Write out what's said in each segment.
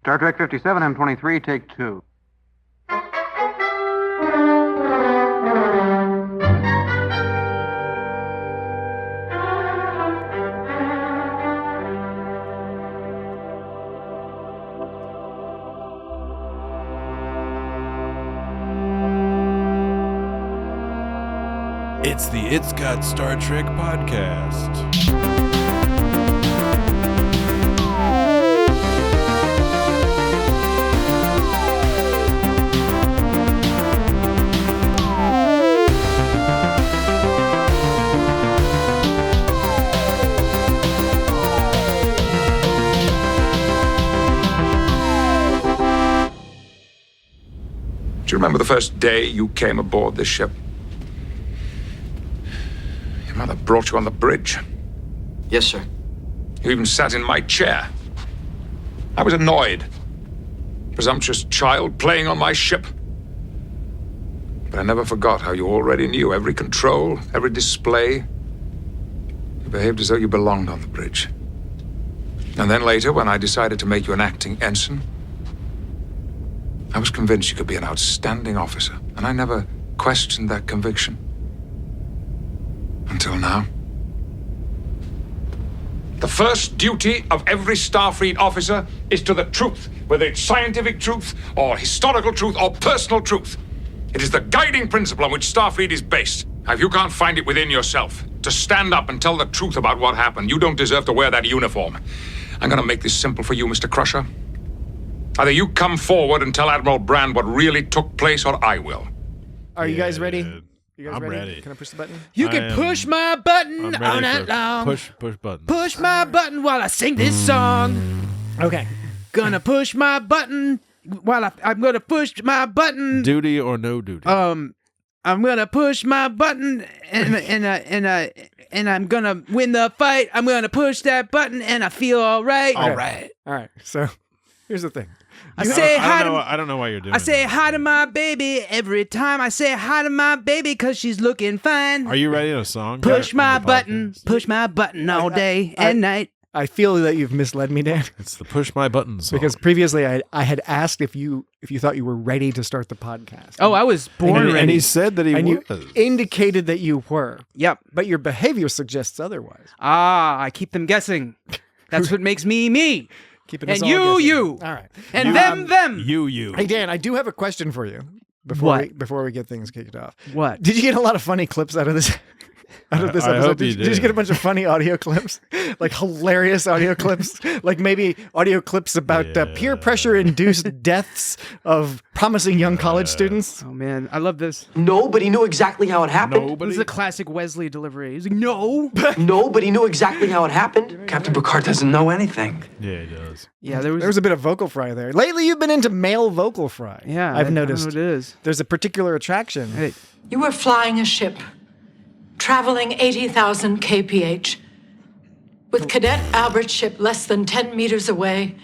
Star Trek 57, M23, take 2. It's the It's Got Star Trek podcast. Do you remember the first day you came aboard this ship? Your mother brought you on the bridge. Yes, sir. You even sat in my chair. I was annoyed. Presumptuous child playing on my ship. But I never forgot how you already knew every control, every display. You behaved as though you belonged on the bridge. And then later, when I decided to make you an acting ensign, I was convinced you could be an outstanding officer, and I never questioned that conviction. Until now. The first duty of every Starfleet officer is to the truth, whether it's scientific truth, or historical truth, or personal truth. It is the guiding principle on which Starfleet is based. Now, if you can't find it within yourself to stand up and tell the truth about what happened, you don't deserve to wear that uniform. I'm going to make this simple for you, Mr. Crusher. Either you come forward and tell Admiral Brand what really took place, or I will. Are you guys ready? You guys I'm ready. Can I push the button? You can push my button all night long. Push button. Push my button while I sing this song. Okay. Gonna push my button while I'm gonna push my button. Duty or no duty? I'm gonna push my button and I'm gonna win the fight. I'm gonna push that button and I feel all right. Okay. All right. So here's the thing. I say hi to I don't know why you're doing I say that. hi to my baby every time I say hi to my baby because she's looking fine. Are you ready to song? Push on my the button, podcast? push my button all day and night. I feel that you've misled me, Dan, It's the push my button song. because previously I had asked if you thought you were ready to start the podcast. Oh, I was born and ready. he said that he and was. you indicated that you were, Yep. but your behavior suggests otherwise. I keep them guessing. That's what makes me me. Keeping us And all guessing. you. All right. And them. You. Hey, Dan, I do have a question for you before we get things kicked off. What? Did you get a lot of funny clips out of this? Out of this I episode, hope you did you did. get a bunch of funny audio clips, like hilarious audio clips, like maybe audio clips about peer pressure-induced deaths of promising young college students? Oh, man. I love this. Nobody knew exactly how it happened. This Nobody. is a classic Wesley delivery. He's like, no. Nobody knew exactly how it happened. Captain Picard doesn't know anything. Yeah, he does. Yeah, There was a bit of vocal fry there. Lately, you've been into male vocal fry. Yeah, I've I don't know noticed. what it is. There's a particular attraction. Hey, You were flying a ship, traveling 80,000 kph, with Cadet Albert's ship less than 10 meters away,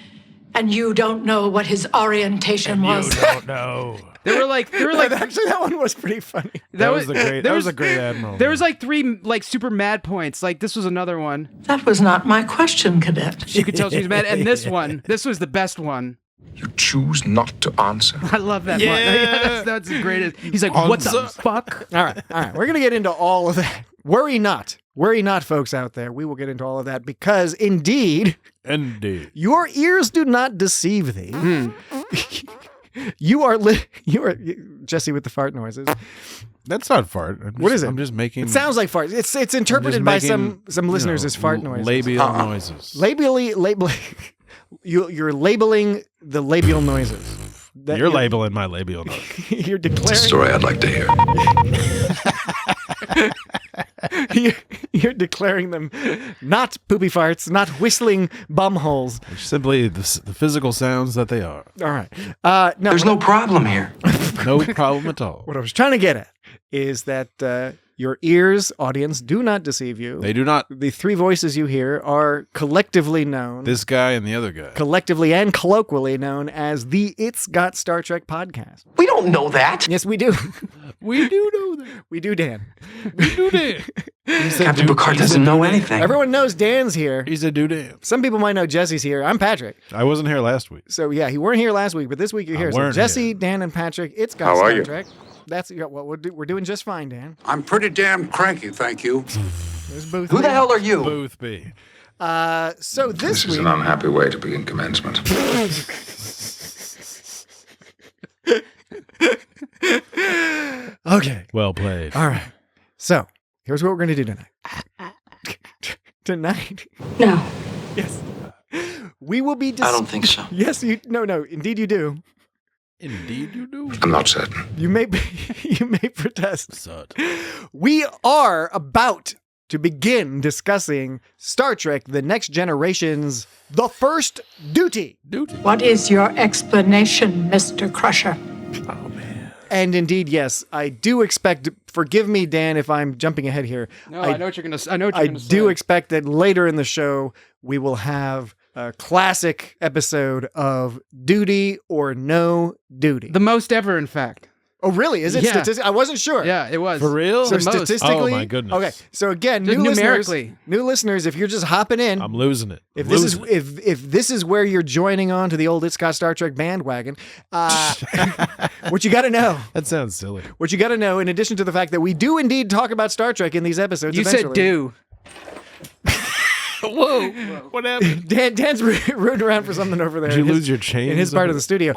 and you don't know what his orientation was. don't know. They were like, Actually, that one was pretty funny. That was a great admiral. There was like 3 like super mad points. Like this was another one. That was not my question, Cadet. You could tell she was mad. And this one, this was the best one. You choose not to answer. I love that one. Yeah. That's the greatest. He's like, what the fuck? All right. We're going to get into all of that. Worry not, folks out there. We will get into all of that because indeed, your ears do not deceive thee. You are Jesse with the fart noises. That's not fart. What is it? I'm just making. It sounds like fart. It's interpreted by some listeners as fart noises. Labial noises. You're labeling the labial noises. You're labeling my labial noises. You're It's a declaring. story I'd like to hear. You're declaring them not poopy farts, not whistling bum holes. Simply the physical sounds that they are. All right. No, There's no problem here. No problem at all. what I was trying to get at is that Your ears, audience, do not deceive you. They do not. The three voices you hear are collectively known. This guy and the other guy. Collectively and colloquially known as the It's Got Star Trek podcast. We don't know that. Yes, we do. We do know that. We do, Dan. We do that. Captain Picard doesn't know anything. Everyone knows Dan's here. He's a dude. Some people might know Jesse's here. I'm Patrick. I wasn't here last week. So yeah, you weren't here last week, but this week you're here. So weren't Jesse, here. Dan, and Patrick, It's Got How Star are you? Trek. That's what we're doing just fine, Dan. I'm pretty damn cranky, thank you. There's Booth. Who the hell are you? Booth B. So this This is week, an unhappy way to begin commencement. okay, Well played. all right. So here's what we're gonna do tonight. Tonight, No. yes, we will be. I don't think so. Yes, you. No, indeed you do. Indeed you do. I'm not certain. You may you may protest. Sud. We are about to begin discussing Star Trek: The Next Generation's The First Duty. What is your explanation, Mr. Crusher? And indeed, yes, I do expect. Forgive me, Dan, if I'm jumping ahead here. No, I know what you're gonna. I know what I you're gonna say. do expect that later in the show we will have a classic episode of Duty or No Duty. The most ever, in fact. Oh, really? Is it Yeah. I wasn't sure. Yeah, it was. For real? So The most. statistically, Oh, my goodness. Okay, so again, Just new numerically. listeners, if you're just hopping in, I'm losing it. if I'm this is losing it. if this is where you're joining on to the old It's Got Star Trek bandwagon, what you got to know, That sounds silly. in addition to the fact that we do indeed talk about Star Trek in these episodes. You said eventually. do. Whoa. What happened? Dan's rooting around for something over there. Did you in his- lose your chains? in his part of the studio.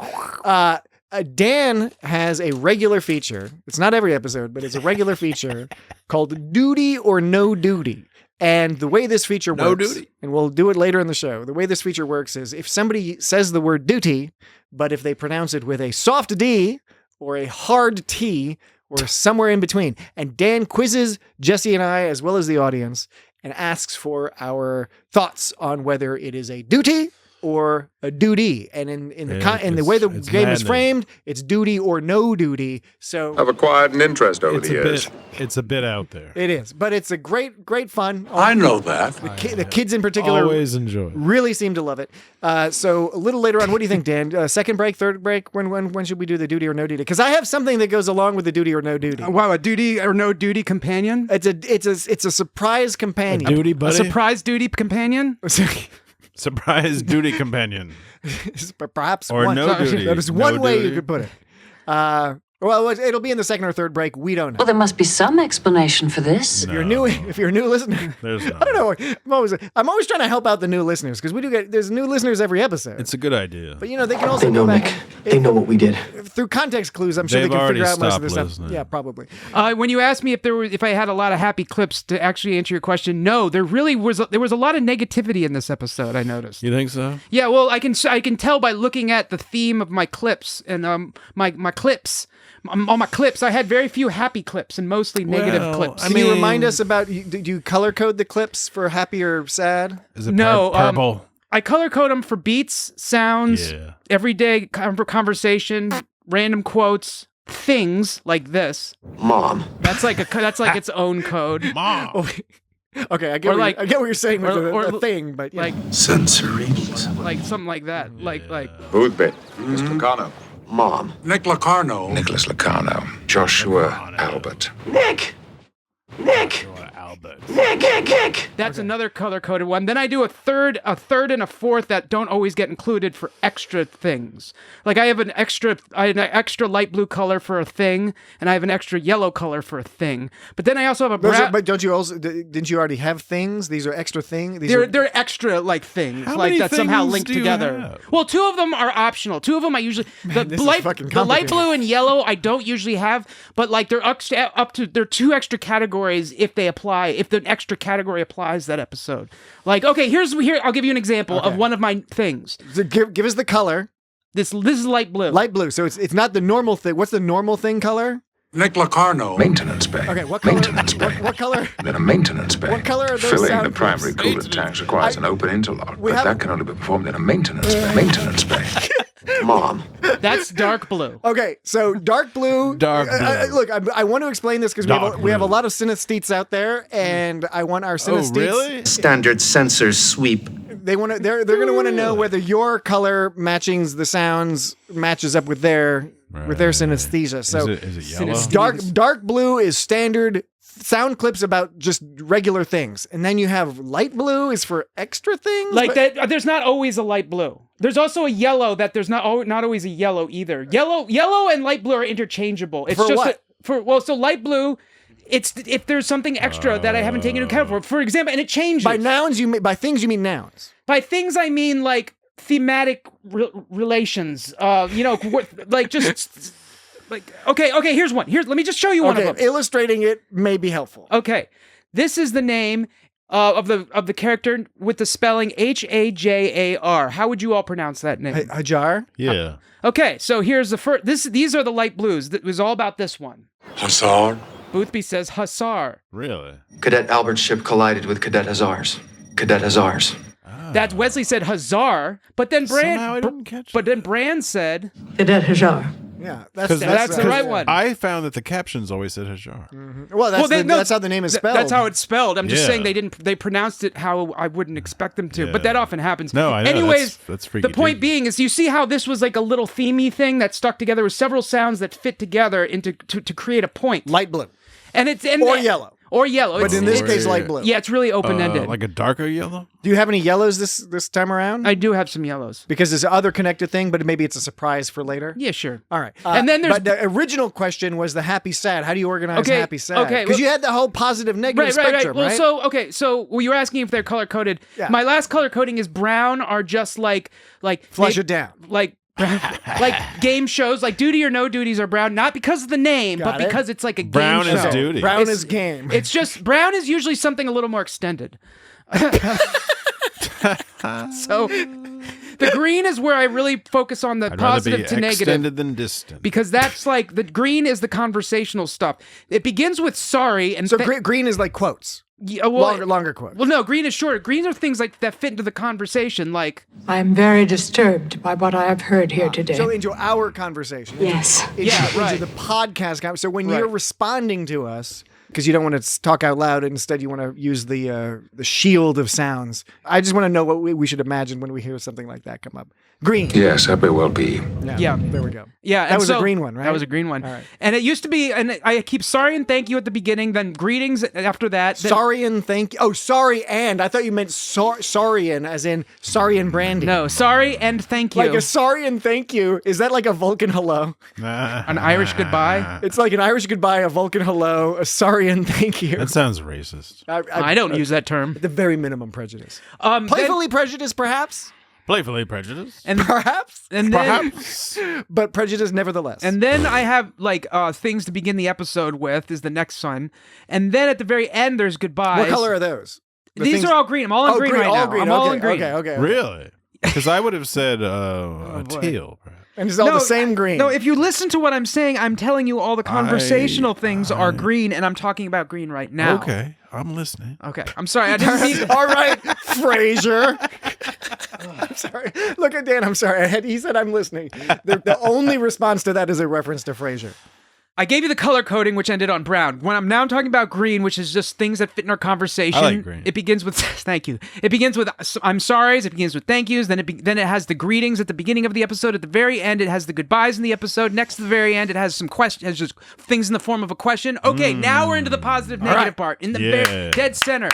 Dan has a regular feature. It's not every episode, but it's a regular feature called Duty or No Duty. And the way this feature No works, duty. and we'll do it later in the show, the way this feature works is if somebody says the word duty, but if they pronounce it with a soft D or a hard T or somewhere in between, and Dan quizzes Jesse and I, as well as the audience, and asks for our thoughts on whether it is a duty or a duty. And in the way the it's game is maddening. framed, it's duty or no duty. So I've acquired an interest over It's the a years. bit. It's a bit out there. it is, but it's a great fun. I know that. The kids in particular Always enjoy it. really seem to love it. So a little later on, what do you think, Dan? Second break, third break? When should we do the duty or no duty? Because I have something that goes along with the duty or no duty. Wow, a duty or no duty companion? It's a surprise companion. Duty A buddy. surprise duty companion? Surprise duty companion. Perhaps Or one. no duty. That is No one way you duty. could put it. Well, it'll be in the second or third break. We don't know. Well, there must be some explanation for this. If you're a new listener, There's I don't know. I'm always trying to help out the new listeners because there's new listeners every episode. It's a good idea. But they can also They know, go back Nick. They know what we did. through context clues. I'm sure They've they can figure already out most of this stopped stuff. listening. Yeah, probably. When you asked me if I had a lot of happy clips to actually answer your question, no, there really was. There was a lot of negativity in this episode. I noticed. You think so? Yeah, well, I can tell by looking at the theme of my clips and my clips. On my clips, I had very few happy clips and mostly negative Well, clips. I Can you mean- remind us about? Do you color code the clips for happy or sad? Is it No, purple? I color code them for beats, sounds, Yeah. everyday conversation, random quotes, things like this. Mom. That's like its own code. Mom. Okay, I get what you're saying with the thing, but like Sensories. like something like that. Like Boothby. Mr. Locarno. Mom. Nick Locarno. Nicholas Locarno. Joshua Albert. Nick! Nick! Albert. Nick! that's another color coded one. Then I do a third and a fourth that don't always get included for extra things. Like I have an extra light blue color for a thing, and I have an extra yellow color for a thing. But then I also have a but don't you also? Didn't you already have things? These are extra things. They're extra like things How like many that somehow things linked do you together. have? Well, two of them are optional. Two of them I usually this is fucking the light complicated. blue and yellow I don't usually have, but like they're they're two extra categories if they apply. If the extra category applies that episode. Like okay, here I'll give you an example of one of my things. So give us the color. This is light blue. Light blue. So it's not the normal thing. What's the normal thing color? Nick Locarno. Maintenance bay. Okay, what color? Maintenance bay. What color? Then a maintenance bay. What color are those Filling sound the primary clips? coolant tanks requires an open interlock, we but have- that can only be performed in a maintenance bay. Maintenance bay. Mom. That's dark blue. Okay, so dark blue. Dark blue. Look, I want to explain this because we have a blue. lot of synesthetes out there, and I want our synesthetes. Oh, really? Standard sensors sweep. They're going to want to know whether your color matching the sounds matches up with their synesthesia. So Is it yellow? dark blue is standard sound clips about just regular things, and then you have light blue is for extra things. Like that, there's not always a light blue. There's also a yellow that there's not always a yellow either. Yellow and light blue are interchangeable. It's For just what? so light blue. It's if there's something extra that I haven't taken into account for example, and it changes. By things you mean nouns. By things I mean like thematic relations. Like just like okay. Here's one. Let me just show you one of them. Illustrating it may be helpful. Okay, this is the name of the character with the spelling Hajar. How would you all pronounce that name? Hajar. Yeah. Okay, so here's the first. These are the light blues. It was all about this one. Hussar. Boothby says Hussar. Really? Cadet Albert's ship collided with Cadet Hazar's. Cadet Hazar's. That Wesley said Hazar, but then Somehow I didn't catch But then Brand said Cadet Hajar. Yeah, that's the right one. I found that the captions always said Hajar. Well, that's how the name is spelled. That's how it's spelled. I'm just Yeah. saying they pronounced it how I wouldn't expect them to. But that often happens. No, I know. Anyways, That's freaky the point deaky. being is you see how this was like a little themey thing that stuck together with several sounds that fit together to create a point. Light blue. And it's yellow. Or yellow. But in this case, light blue. Yeah, it's really open-ended. Like a darker yellow? Do you have any yellows this time around? I do have some yellows. Because there's other connected thing, but maybe it's a surprise for later. Yeah, sure. All right. And then there's But the original question was the happy sad. How do you organize Okay, happy sad? okay, Because well- you had the whole positive negative spectrum, Well, right? so you were asking if they're color coded. Yeah. My last color coding is brown are just like Flush it down. like game shows like Duty or No Doodys are brown, not because of the name, Got but it. because it's like a game Brown show. is Duty. Brown It's- is game. It's just brown is usually something a little more extended. So the green is where I really focus on the I'd rather positive be to negative. extended than distant. Because that's like the green is the conversational stuff. It begins with sorry and So green is like quotes. Yeah, well, Longer quotes. Well, no, green is shorter. Green are things like that fit into the conversation, like I am very disturbed by what I have heard here today. So into our conversation. Yes. Into the podcast. So when you're responding to us, because you don't want to talk out loud, instead you want to use the shield of sounds. I just want to know what we should imagine when we hear something like that come up. Green. Yes, that may well be. Yeah. There we go. Yeah, That and was a green one, right? That was a green one. All right. And it used to be, and I keep sorry and thank you at the beginning, then greetings after that. Then, Sorry and thank you. Oh, sorry and. I thought you meant sorry and, as in sorry and brandy. No, sorry and thank you. Like a sorry and thank you. Is that like a Vulcan hello? An Irish goodbye. It's like an Irish goodbye, a Vulcan hello, a sorry and thank you. That sounds racist. I don't use that term. At the very minimum prejudice. Then- Playfully prejudiced, perhaps? Playfully prejudiced. and Perhaps? and then Perhaps. But prejudice nevertheless. and then I have like things to begin the episode with is the next one, and then at the very end there's goodbyes. What color are those? The These things- are all green. I'm all in Oh, green right all now. green. I'm okay, all in green. Okay. Really? Because I would have said a boy. teal. Perhaps. And it's all the same green. No, if you listen to what I'm saying, I'm telling you all the conversational things are green, and I'm talking about green right now. Okay, I'm listening. Okay, I'm sorry. I didn't mean. All right, Frasier. I'm sorry. Look at Dan. I'm sorry. He said I'm listening. The only response to that is a reference to Frasier. I gave you the color coding, which ended on brown. When I'm now talking about green, which is just things that fit in our conversation. I like green. It begins with thank you. It begins with I'm sorry's. It begins with thank yous. Then it has the greetings at the beginning of the episode. At the very end, it has the goodbyes in the episode. Next to the very end, it has some has just things in the form of a question. Okay, now we're into the positive negative part. In the very dead center.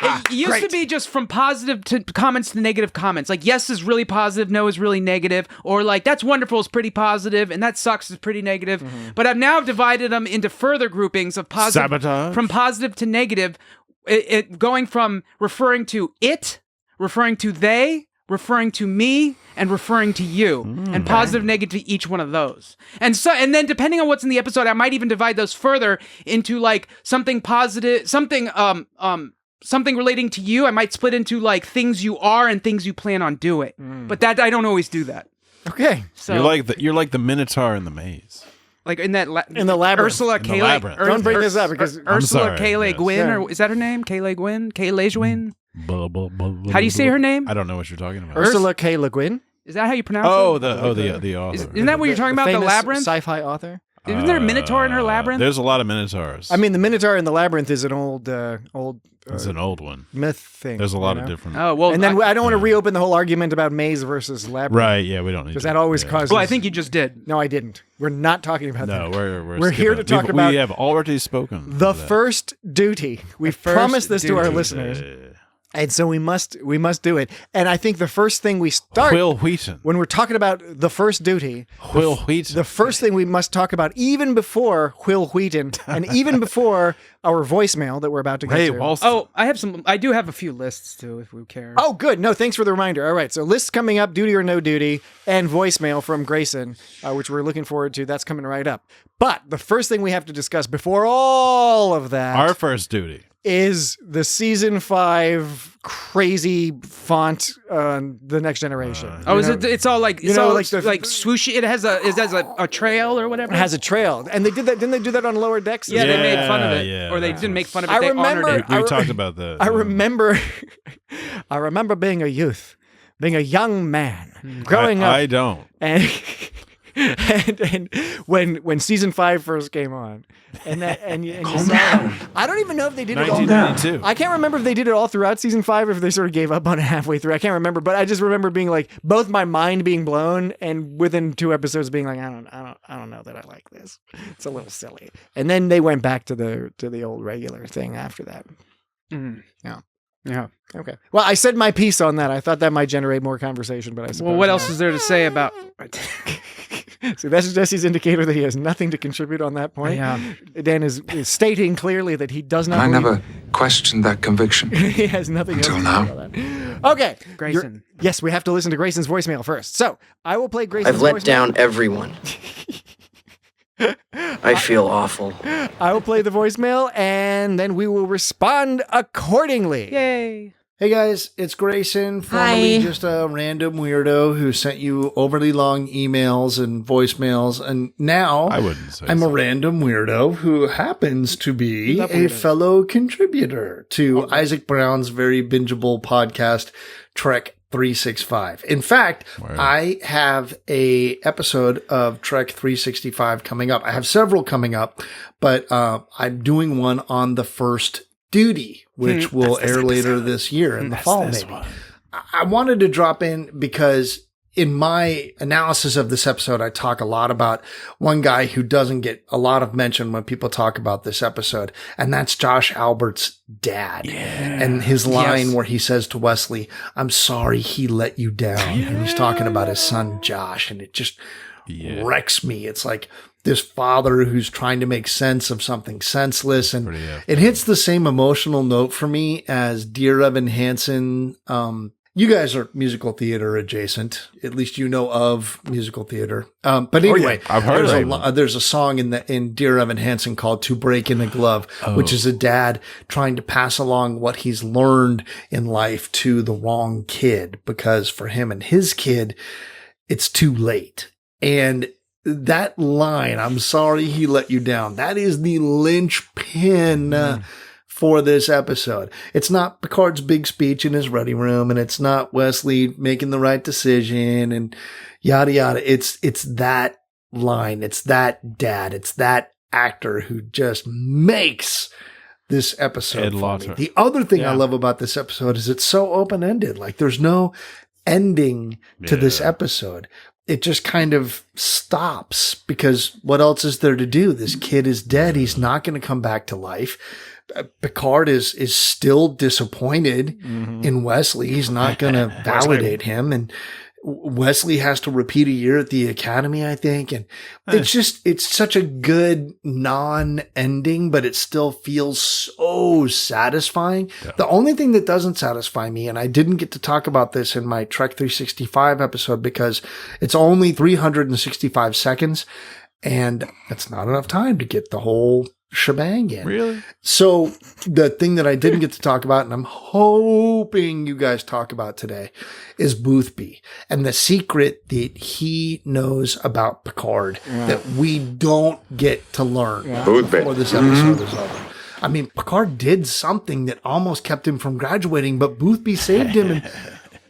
It used to be just from positive to comments to negative comments. Like, yes is really positive, no is really negative. Or like, that's wonderful is pretty positive, and that sucks is pretty negative. But I've now divided them into further groupings of positive. Sabotage? From positive to negative, it going from referring to it, referring to they, referring to me, and referring to you, and positive, negative to each one of those. And then depending on what's in the episode, I might even divide those further into like something positive, something relating to you. I might split into like things you are and things you plan on doing. But that I don't always do that. Okay. So You're like the Minotaur in the maze. like in that In the labyrinth. Ursula In the K. labyrinth. Don't bring this up because Ursula sorry, K. Le yes. Guin, Yeah. or is that her name? K. Le Guin? K. Le Guin? How How do you say her name? I don't know what you're talking about. Ursula K. Le Guin. Is that how you pronounce it? The author. Isn't that what you're talking about? The famous labyrinth? sci-fi author. Isn't there a Minotaur in her labyrinth? There's a lot of Minotaurs. I mean, the Minotaur in the labyrinth is an old it's an old one. myth thing. There's a lot of different. Oh well, And then I don't want to reopen the whole argument about maze versus labyrinth. Right? Yeah, we don't need Because to. that always causes. Well, I think you just did. No, I didn't. We're not talking about No, that. we're here to talk about We have already spoken. the first duty. We've promised this to our duty. listeners, and so we must do it. And I think the first thing we start Will Wheaton. when we're talking about the first duty, Will Wheaton. the first thing we must talk about, even before Will Wheaton, and even before our voicemail that we're about to get Ray to. Walston. Oh, I do have a few lists too, if we care. Oh, good. No, thanks for the reminder. All right, so lists coming up, duty or no duty, and voicemail from Grayson, which we're looking forward to. That's coming right up. But the first thing we have to discuss before all of that, Our first duty is the season 5 crazy font on The Next Generation. Is it? It's all like like swooshy. It has a trail or whatever. It has a trail, and they did that. Didn't they do that on Lower Decks? Yeah, they made fun of it, yeah, or they that didn't make fun of it. I They remember- honored it. we talked about that. I remember being a youth, being a young man, growing up. I don't. And and when season 5 first came on, and you saw, I don't even know if they did it all. 1992. I can't remember if they did it all throughout season 5 or if they sort of gave up on it halfway through. I can't remember, but I just remember being like both my mind being blown and within 2 episodes being like, I don't know that I like this. It's a little silly. And then they went back to the old regular thing after that. Yeah. Okay. Well, I said my piece on that. I thought that might generate more conversation, but I suppose. Well, what else is there to say about? So that's Jesse's indicator that he has nothing to contribute on that point. Yeah. Dan is stating clearly that he does not. I believe- never questioned that conviction. he has nothing Until else now. to say about that. Okay, Grayson. Yes, we have to listen to Grayson's voicemail first. So I will play Grayson's I've let voicemail. down everyone. I feel awful. I will play the voicemail and then we will respond accordingly. Yay! Hey guys, it's Grayson, formerly Hi. just a random weirdo who sent you overly long emails and voicemails, and now I wouldn't say I'm so. a random weirdo who happens to be Not a weirdo. fellow contributor to Isaac Brown's very bingeable podcast, Trek 365. In fact, I have a episode of Trek 365 coming up. I have several coming up, but I'm doing one on the first duty, which will air later this year in the fall, maybe. I wanted to drop in because in my analysis of this episode, I talk a lot about one guy who doesn't get a lot of mention when people talk about this episode, and that's Josh Albert's dad. And his line where he says to Wesley, "I'm sorry he let you down." And he's talking about his son, Josh, and it just wrecks me. It's like this father who's trying to make sense of something senseless. And it hits the same emotional note for me as Dear Evan Hansen. You guys are musical theater adjacent. At least you know of musical theater. But anyway, I've heard there's a song in Dear Evan Hansen called To Break in the Glove, which is a dad trying to pass along what he's learned in life to the wrong kid, because for him and his kid, it's too late. And that line, "I'm sorry he let you down," that is the linchpin for this episode. It's not Picard's big speech in his ready room, and it's not Wesley making the right decision and yada yada. It's that line. It's that dad. It's that actor who just makes this episode funny. The other thing I love about this episode is it's so open-ended. Like there's no ending to this episode. It just kind of stops because what else is there to do? This kid is dead. He's not going to come back to life. Picard is still disappointed in Wesley. He's not going to validate him. And Wesley has to repeat a year at the academy, I think. And it's such a good non-ending, but it still feels so satisfying. Yeah. The only thing that doesn't satisfy me, and I didn't get to talk about this in my Trek 365 episode because it's only 365 seconds and that's not enough time to get the whole shebang in. Really? So the thing that I didn't get to talk about, and I'm hoping you guys talk about today, is Boothby and the secret that he knows about Picard that we don't get to learn before this episode is over. I mean, Picard did something that almost kept him from graduating, but Boothby saved him. And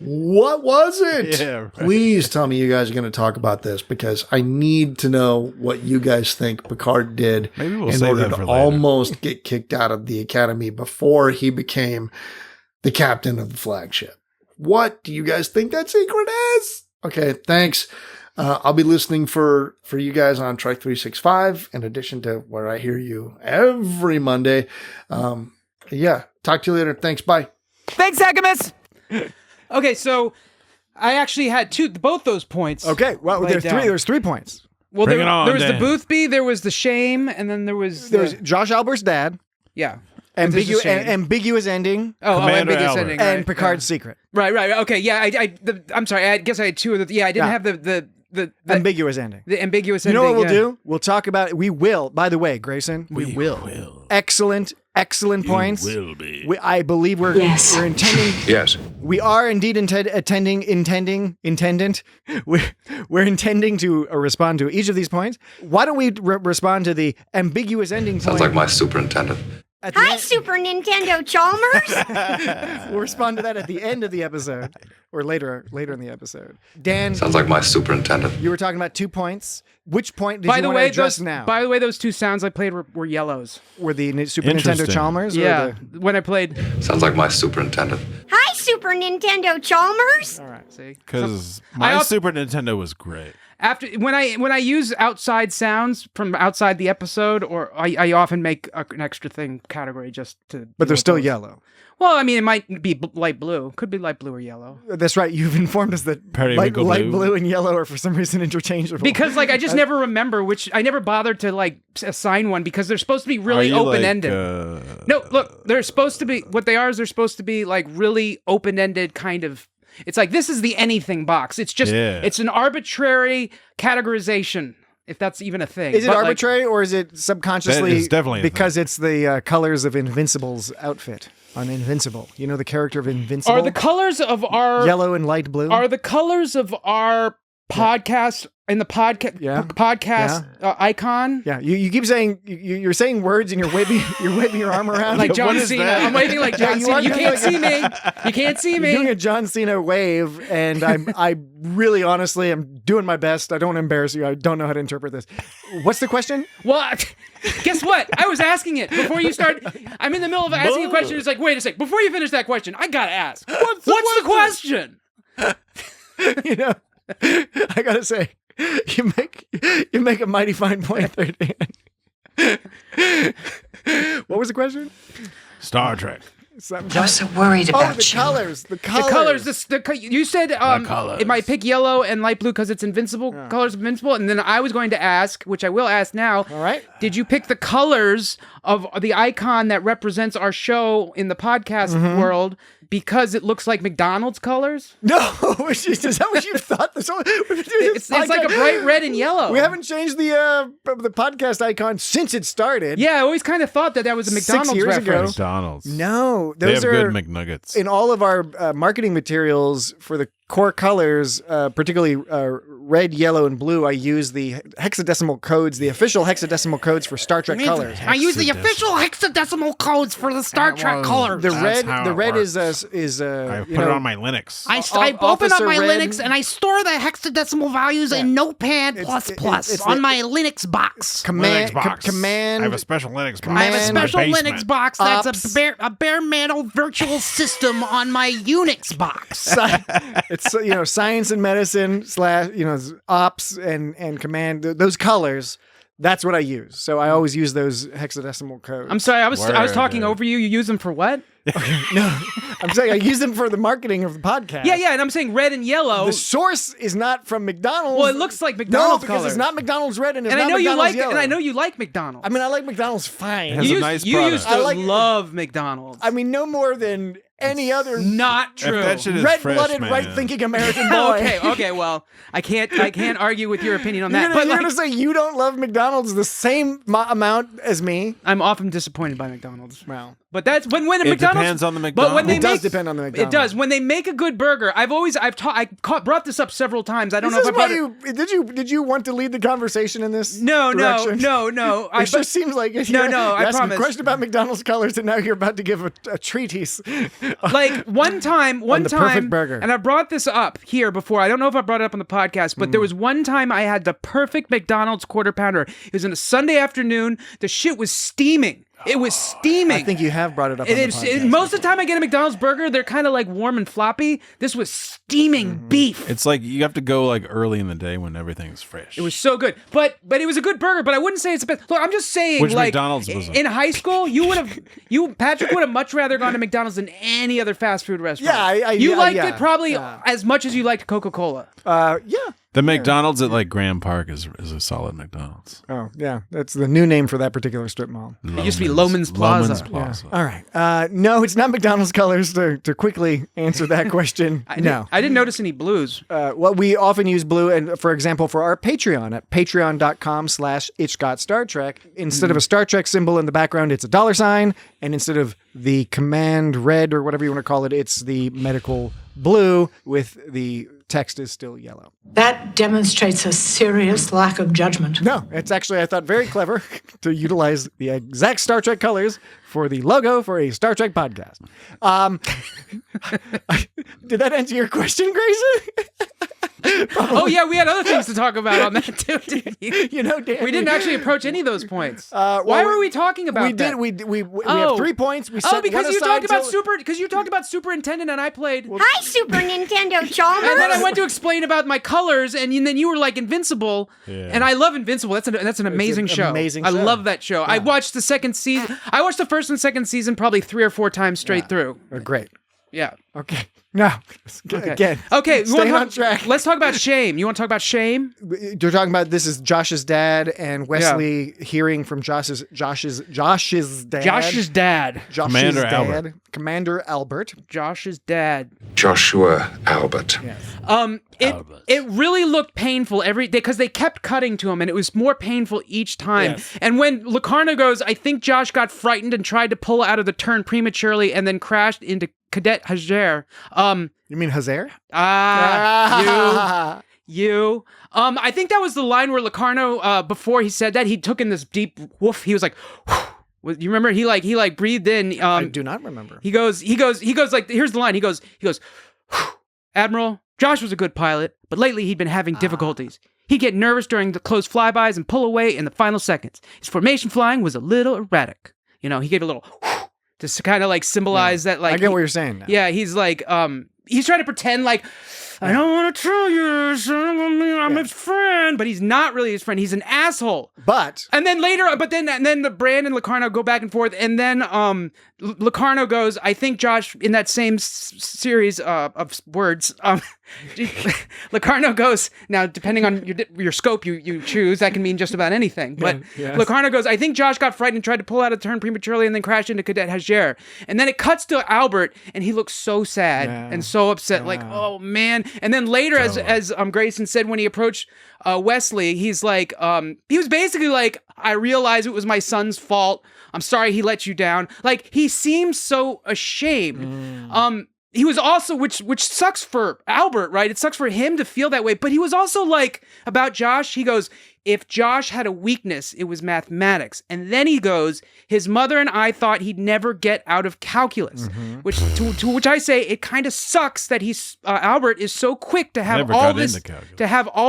What was it? Yeah, right. Please tell me you guys are going to talk about this because I need to know what you guys think Picard did Maybe we'll in save order that to for later. almost get kicked out of the Academy before he became the captain of the flagship. What do you guys think that secret is? Okay, thanks. I'll be listening for you guys on Trek 365 in addition to where I hear you every Monday. Yeah, talk to you later. Thanks. Bye. Thanks, Agamus. Okay, so I actually had both those points. Okay, well, laid down. there's 3 points. Well, Bring there, it on, there was Dan. the Boothby, there was the shame, and then there was There's Josh Albert's dad, yeah. This is a shame. ambiguous ending, Commander ambiguous Albert. ending, and right, Picard's secret. Right. Okay, yeah. I'm sorry. I guess I had 2 of the. Yeah, I didn't have the Ambiguous ending. The ambiguous You ending. know what we'll yeah. do? We'll talk about it. We will. By the way, Grayson, we will. Excellent points. Will be. I believe we're intending. Yes. We are indeed intendant. We're intending to respond to each of these points. Why don't we respond to the ambiguous ending Sounds point? like my superintendent. Hi, Super Nintendo Chalmers. We'll respond to that at the end of the episode, or later in the episode. Dan, Sounds like my superintendent. you were talking about 2 points. Which point did By you the want to way, address those now? by the way, those 2 sounds I played were yellows. Were the Super Nintendo Interesting. Chalmers? or Yeah, the- when I played. Sounds like my superintendent. Hi, Super Nintendo Chalmers. All right. See, Because I my also- Super Nintendo was great. after when I use outside sounds from outside the episode, or I often make an extra thing category just to. But they're still yellow. yellow. Well, I mean, it might be light blue. Could be light blue or yellow. That's right. You've informed us that Periwinkle light blue. blue and yellow are for some reason interchangeable. Because I just never remember which. I never bothered to assign one because they're supposed to be really Are you open ended. No, look, they're supposed to be. What they are is they're supposed to be really open ended kind of. It's like this is the anything box. It's just it's an arbitrary categorization. If that's even a thing. Is it arbitrary or is it subconsciously? It's definitely a because it's the colors of Invincible's outfit on Invincible. You know the character of Invincible. Are the colors of our yellow and light blue? Are the colors of our podcast in the podcast icon? Yeah, you keep saying you're saying words and you're waving your arm around Like John Cena. I'm waving like John Cena. You can't see me. You can't see me. You're doing a John Cena wave, and I really honestly am doing my best. I don't want to embarrass you. I don't know how to interpret this. What's the question? Well, guess what? I was asking it before you start. I'm in the middle of asking a question. It's like, wait a sec. Before you finish that question, I gotta ask. What's the question? You know, I gotta say, you make a mighty fine point there, Dan. What was the question? Star Trek. I was so worried about the you. colors. The colors. The colors. You said colors. it might pick yellow and light blue because it's invincible. Colors of invincible. And then I was going to ask, which I will ask now. All right. Did you pick the colors of the icon that represents our show in the podcast world because it looks like McDonald's colors? No, is that what you thought? This whole, It's like a bright red and yellow. We haven't changed the podcast icon since it started. Yeah, I always kind of thought that was a 6 McDonald's years ago. reference. McDonald's. No, They those have are good McNuggets. in all of our marketing materials for the core colors, particularly red, yellow, and blue. I use the hexadecimal codes, the official hexadecimal codes for Star Trek colors. I use the official hexadecimal codes for the Star Trek colors. The That's red, how the it red works. is I put it on my Linux. I open up Officer my Red- Linux and I store the hexadecimal values in Notepad plus it's on the- my Linux box. command. Linux box. Command. I have a special Linux box. I have a in my special basement. Linux box that's Ops. a bare metal virtual system on my Unix box. It's science and medicine / ops and command. Those colors. That's what I use. So I always use those hexadecimal codes. I'm sorry, I was talking Word. over you. You use them for what? No, I'm saying I use them for the marketing of the podcast. Yeah, and I'm saying red and yellow. The source is not from McDonald's. Well, it looks like McDonald's No, because colors. it's not McDonald's red and it's and I not know you McDonald's like yellow. it, and I know you like McDonald's. I mean, I like McDonald's fine. It has a nice you product. used to I like- love McDonald's. I mean, no more than any other not true. If that shit is red-blooded, fresh, man. right-thinking American boy. okay. Well, I can't argue with your opinion on You're that. gonna, But you're gonna say you don't love McDonald's the same amount as me? I'm often disappointed by McDonald's. Well, But that's when a It McDonald's depends on the But when McDonald's. they It does make, depend on the It McDonald's. does. When they make a good burger, brought this up several times. I don't know if I brought it. Did you want to lead the conversation in this? No. direction? It just seems like No, you're I asking promise. a question about McDonald's colors, and now you're about to give a treatise. Like one time, the perfect burger. and I brought this up here before. I don't know if I brought it up on the podcast, but there was one time I had the perfect McDonald's quarter pounder. It was on a Sunday afternoon. The shit was steaming. It was steaming. I think you have brought it up. Most of the time I get a McDonald's burger, they're kind of like warm and floppy. This was steaming beef. It's like you have to go like early in the day when everything's fresh. It was so good, but it was a good burger. But I wouldn't say it's the best. Look, I'm just saying. Which like, McDonald's was it? in high school, Patrick would have much rather gone to McDonald's than any other fast food restaurant. Yeah, you liked yeah, it probably yeah. as much as you liked Coca-Cola. Yeah. The McDonald's at like Graham Park is a solid McDonald's. Oh, yeah. That's the new name for that particular strip mall. It used to be Loman's Plaza. All right. No, it's not McDonald's colors. To quickly answer that question, I didn't notice any blues. Well, we often use blue, and for example, for our Patreon at patreon.com/itchgotstartrek, instead of a Star Trek symbol in the background, it's a $, and instead of the command red or whatever you want to call it, it's the medical blue with the text is still yellow. That demonstrates a serious lack of judgment. No, it's actually, I thought, very clever to utilize the exact Star Trek colors for the logo for a Star Trek podcast. Did that answer your question, Grayson? Oh yeah, we had other things to talk about on that too, didn't you? You know, Dan, we didn't actually approach any of those points. Well, Why were we talking about that? We have 3 points. We set because one you aside talked about till- because you talked about Superintendent and I played. Hi, Super Nintendo Chalmers. And then I went to explain about my colors, and then you were like Invincible, and I love Invincible. That's an amazing show. Amazing I show. love that show. I watched the second season. I watched the first and second season probably 3 or 4 times straight through. Great. Yeah. Okay. Now, again. Okay. Staying on track. Let's talk about shame. You want to talk about shame? You're talking about this is Josh's dad and Wesley hearing from Josh's dad. Josh's dad. Josh's Commander dad. Albert. Commander Albert. Josh's dad. Joshua Albert. It really looked painful every day because they kept cutting to him, and it was more painful each time. Yes. And when Locarno goes, I think Josh got frightened and tried to pull out of the turn prematurely, and then crashed into Cadet Hajer. You mean Hazer? You. I think that was the line where Locarno, before he said that, he took in this deep woof. He was like, whew. You remember? He breathed in. I do not remember. He goes like, here's the line. He goes, whew. Admiral, Josh was a good pilot, but lately he'd been having difficulties. He'd get nervous during the close flybys and pull away in the final seconds. His formation flying was a little erratic. You know, he gave a little whew, just to kind of like symbolize that, like, I get what you're saying now. Yeah, he's like, he's trying to pretend like, I don't want to tell you this, I'm his friend, but he's not really his friend. He's an asshole. And then later, then the Brand and Locarno go back and forth, and then Locarno goes, I think Josh, in that same series of words, Locarno goes, now depending on your scope you choose, that can mean just about anything, but Yes. Locarno goes, I think Josh got frightened and tried to pull out a turn prematurely and then crashed into Cadet Hajer. And then it cuts to Albert, and he looks so sad and so upset, like, oh man. And then later, as Grayson said, when he approached Wesley, he's like, he was basically like, I realize it was my son's fault. I'm sorry he let you down. Like, he seems so ashamed. He was also, which sucks for Albert, right? It sucks for him to feel that way. But he was also like, about Josh, he goes, if Josh had a weakness, it was mathematics. And then he goes, his mother and I thought he'd never get out of calculus, which to which I say it kind of sucks that Albert is so quick to have all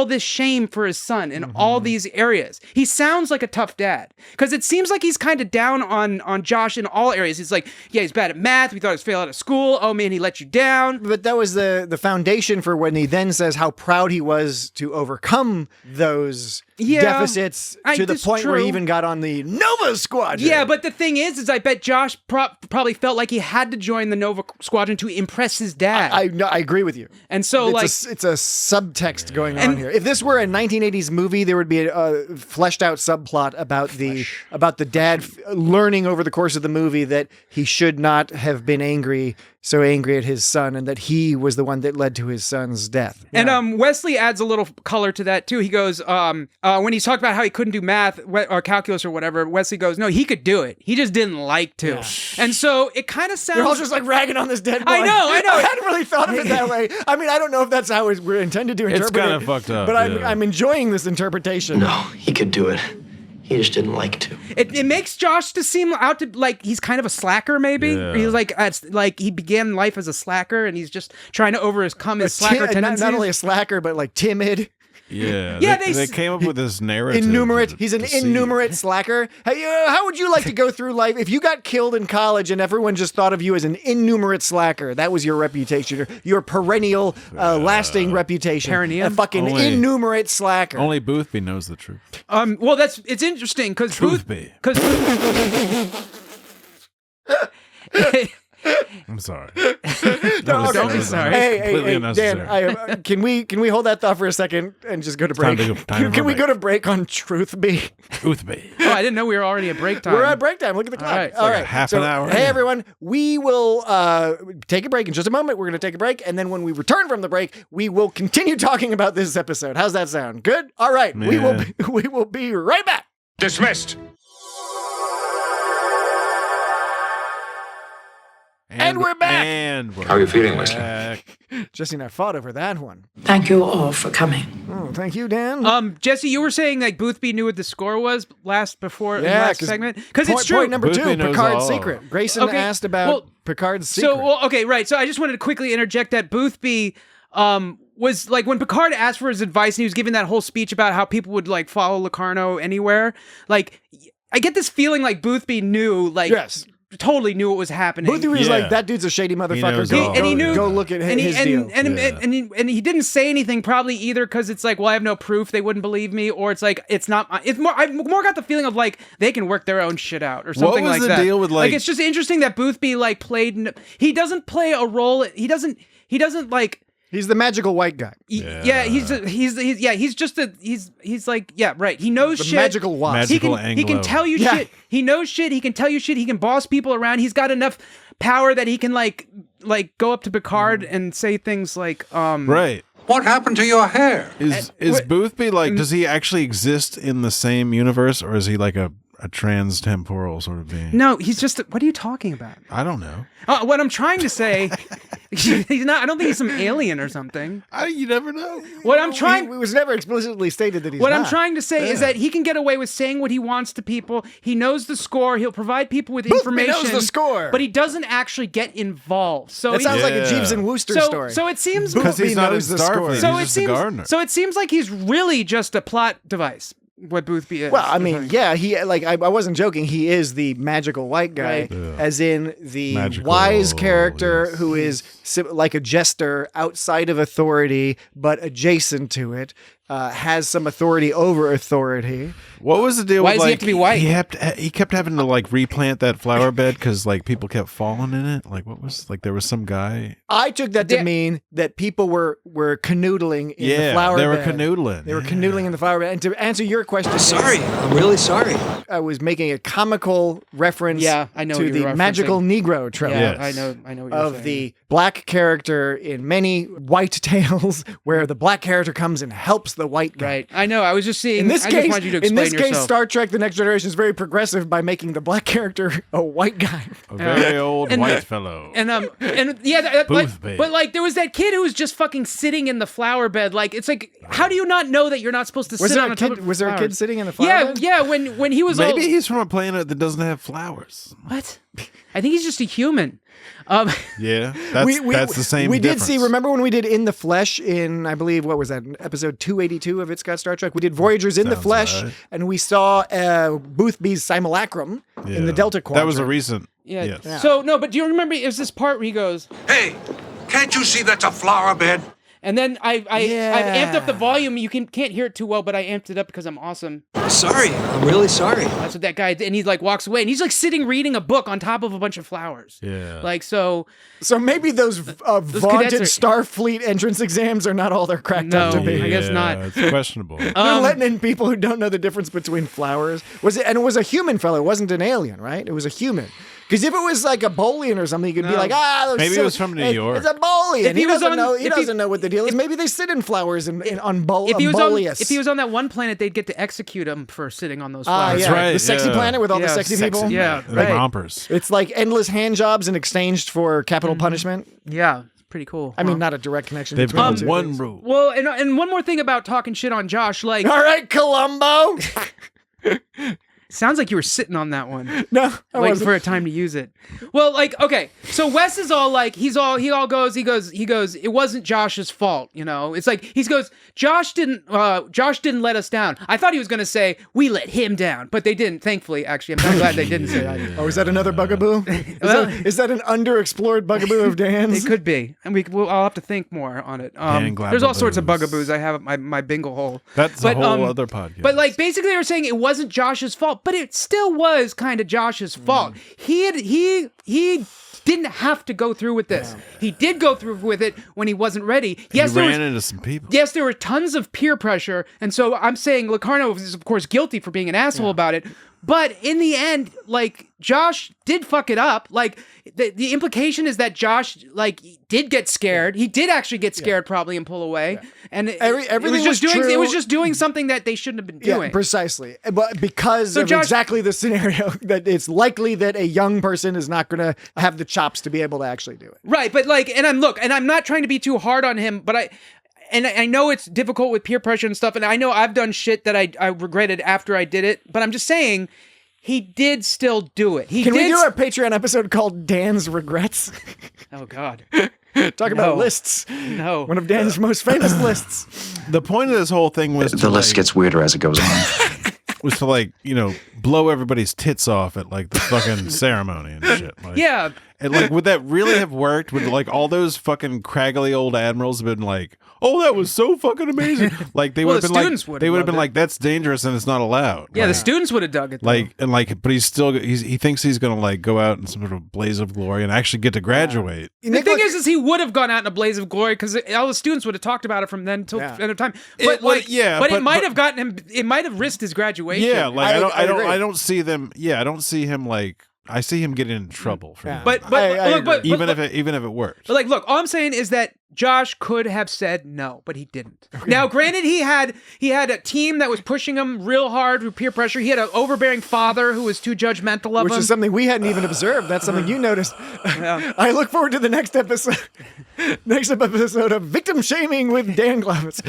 this shame for his son in all these areas. He sounds like a tough dad because it seems like he's kind of down on Josh in all areas. He's like, yeah, he's bad at math. We thought he was fail out of school. Oh man, he let you down. But that was the foundation for when he then says how proud he was to overcome those deficits to the point where he even got on the Nova Squadron. Yeah, but the thing is I bet Josh probably felt like he had to join the Nova Squadron to impress his dad. I agree with you. And so it's a subtext going on here. If this were a 1980s movie, there would be a fleshed out subplot about the dad learning over the course of the movie that he should not have been angry so angry at his son and that he was the one that led to his son's death. And Wesley adds a little color to that too. He goes, when he's talked about how he couldn't do math or calculus or whatever, Wesley goes, no, he could do it. He just didn't like to. Yeah. And so it kind of sounds... You're all just like ragging on this dead boy. I know. I hadn't really thought of it that way. I mean, I don't know if that's how we're intended to interpret it. It's kind of fucked up. But I'm enjoying this interpretation. No, he could do it. He just didn't like to. It makes Josh to seem out to like he's kind of a slacker, maybe. Yeah. He's like he began life as a slacker, and he's just trying to overcome his slacker tendencies. Not only a slacker, but like timid. Yeah, they came up with this narrative. He's an innumerate slacker. Hey, how would you like to go through life if you got killed in college and everyone just thought of you as an innumerate slacker? That was your reputation, your perennial, lasting reputation. Perineum? A fucking innumerate slacker. Only Boothby knows the truth. Well, it's interesting because Boothby. I'm sorry. Don't be sorry. Hey, Dan, can we hold that thought for a second and just go to break? Can we go to break on Truthby? Truthby. Oh, I didn't know we were already at break time. We're at break time. Look at the clock. All right. Half an hour. Hey, everyone. We will take a break in just a moment. We're going to take a break. And then when we return from the break, we will continue talking about this episode. How's that sound? Good? All right. Yeah. We will be right back. Dismissed. And we're back. How are you feeling, Wesley? Jesse and I fought over that one. Thank you all for coming. Oh, thank you, Dan. Jesse, you were saying like Boothby knew what the score was last segment because it's true. Point number Boothby 2, knows Picard's all. secret. Grayson asked about Picard's secret. So I just wanted to quickly interject that Boothby was like when Picard asked for his advice and he was giving that whole speech about how people would like follow Locarno anywhere. Like, I get this feeling like Boothby knew, like, totally knew what was happening. Boothby was like, that dude's a shady motherfucker. Go look at his deal. And he didn't say anything probably either because it's like, well, I have no proof. They wouldn't believe me. Or it's like, it's not, it's more, I've more got the feeling of like, they can work their own shit out or something like that. What was the deal with like, it's just interesting that Boothby like he doesn't play a role. He doesn't like, he's the magical white guy. He's like, yeah, right. He knows shit. Magical wasp. He can tell you shit. He knows shit. He can tell you shit. He can boss people around. He's got enough power that he can like go up to Picard and say things like, right. What happened to your hair? Is Boothby like, does he actually exist in the same universe or is he like a trans-temporal sort of being? No, he's just, what are you talking about? I don't know. What I'm trying to say, he's not, I don't think he's some alien or something. You never know. It was never explicitly stated that he's I'm trying to say is that he can get away with saying what he wants to people. He knows the score. He'll provide people with information. He knows the score. But he doesn't actually get involved. So it sounds like a Jeeves and Wooster story. So it seems because he's not in Starfleet. He's just a gardener. So it seems like he's really just a plot device. What Boothby is. Well, I mean, yeah, he like I wasn't joking. He is the magical white guy, right. as in the wise character who is like a jester outside of authority, but adjacent to it. Has some authority over authority. What was the deal? Why with, does he have to be white? He kept having to like replant that flower bed because like people kept falling in it. Like what was like there was some guy. I took that to mean that people were canoodling in the flower bed. They were canoodling. They were canoodling in the flower bed. And to answer your question, I'm really sorry. I was making a comical reference. I know to the magical Negro trope. Yeah, I know what you're of saying. the black character in many white tales, where the black character comes and helps the white guy. Right. I know. I was just seeing. In this case, wanted you to explain yourself. Star Trek: The Next Generation is very progressive by making the black character a white guy, a very old white fellow. But like there was that kid who was just fucking sitting in the flower bed. Like it's like, how do you not know that you're not supposed to sit on top of Was there a kid sitting in the flower bed? Yeah. When he was maybe he's from a planet that doesn't have flowers. What? I think he's just a human. Yeah, that's the same. We difference. did see. Remember when we did In the Flesh in, I believe, what was that, episode 282 of It's Got Star Trek? We did Voyagers in the Flesh, and we saw Boothby's simulacrum in the Delta Quadrant. That was a recent. Yeah. Yes. So no, but do you remember? It was this part where he goes, Hey, can't you see that's a flower bed? and then I've amped up the volume. You can't hear it too well, but I amped it up because I'm awesome. Sorry. I'm really sorry. That's what that guy did, and he like walks away, and he's like sitting reading a book on top of a bunch of flowers. Yeah. Like so. So maybe those vaunted Starfleet entrance exams are not all they're cracked up to be. I guess not. It's questionable. They're letting in people who don't know the difference between flowers. It was a human fellow. It wasn't an alien, right? It was a human. Because if it was like a Bolian or something, you could be like, maybe it was from New York. It's a Bolian. He doesn't know. He doesn't know what the deal is. Maybe they sit in flowers on Bolius. If he was on that one planet, they'd get to execute him for sitting on those flowers. That's right. The sexy planet with all the sexy people. Yeah, the rompers. It's like endless hand jobs in exchange for capital punishment. Yeah. Pretty cool. I mean, not a direct connection. They've between got the two one things. rule. Well, and one more thing about talking shit on Josh, like, all right, Columbo. sounds like you were sitting on that one. No, I waiting wasn't. for a time to use it. Well, like, okay, so Wes is all like, he goes, it wasn't Josh's fault, you know. It's like he goes, Josh didn't let us down. I thought he was gonna say we let him down, but they didn't. Thankfully, actually, I'm glad they didn't say that. Oh, is that another bugaboo? Is that an underexplored bugaboo of Dan's? It could be, and I'll have to think more on it. There's all sorts of bugaboos I have at my bingo hole. That's a whole other podcast. But like, basically, they were saying it wasn't Josh's fault, but it still was kind of Josh's fault. He didn't have to go through with this. Yeah. He did go through with it when he wasn't ready. Yes, he ran into some people. Yes, there were tons of peer pressure, and so I'm saying Locarno is of course guilty for being an asshole about it. But in the end, like, Josh did fuck it up. Like, the implication is that Josh, like, did get scared. He did actually get scared probably and pull away. Yeah. And everything was true. It was just doing something that they shouldn't have been doing. Yeah, precisely. But because of exactly the scenario, that it's likely that a young person is not going to have the chops to be able to actually do it. Right, but like, and I'm not trying to be too hard on him, but I know it's difficult with peer pressure and stuff, and I know I've done shit that I regretted after I did it, but I'm just saying, he did still do it. Can we do a Patreon episode called Dan's Regrets? Oh, God. Talk about lists. No. One of Dan's most famous lists. The point of this whole thing was the list gets weirder as it goes on. Was to, like, you know, blow everybody's tits off at, like, the fucking ceremony and shit. Like, yeah. And, like, would that really have worked? Would, like, all those fucking craggly old admirals have been like, oh, that was so fucking amazing. Like, they would have been like, that's dangerous and it's not allowed. Yeah, like, the students would have dug it, though. Like, and, like, but he thinks he's going to, like, go out in some sort of blaze of glory and actually get to graduate. The thing is he would have gone out in a blaze of glory because all the students would have talked about it from then till the end of time. But, it might have gotten him, it might have risked his graduation. Yeah, like, I don't see them, I don't see him, like, I see him getting in trouble for that. But even if it worked. But like, look, all I'm saying is that Josh could have said no, but he didn't. Okay. Now, granted, he had a team that was pushing him real hard with peer pressure. He had an overbearing father who was too judgmental of him. Which is something we hadn't even observed. That's something you noticed. Yeah. I look forward to the next episode. Next episode of Victim Shaming with Dan Glavitz.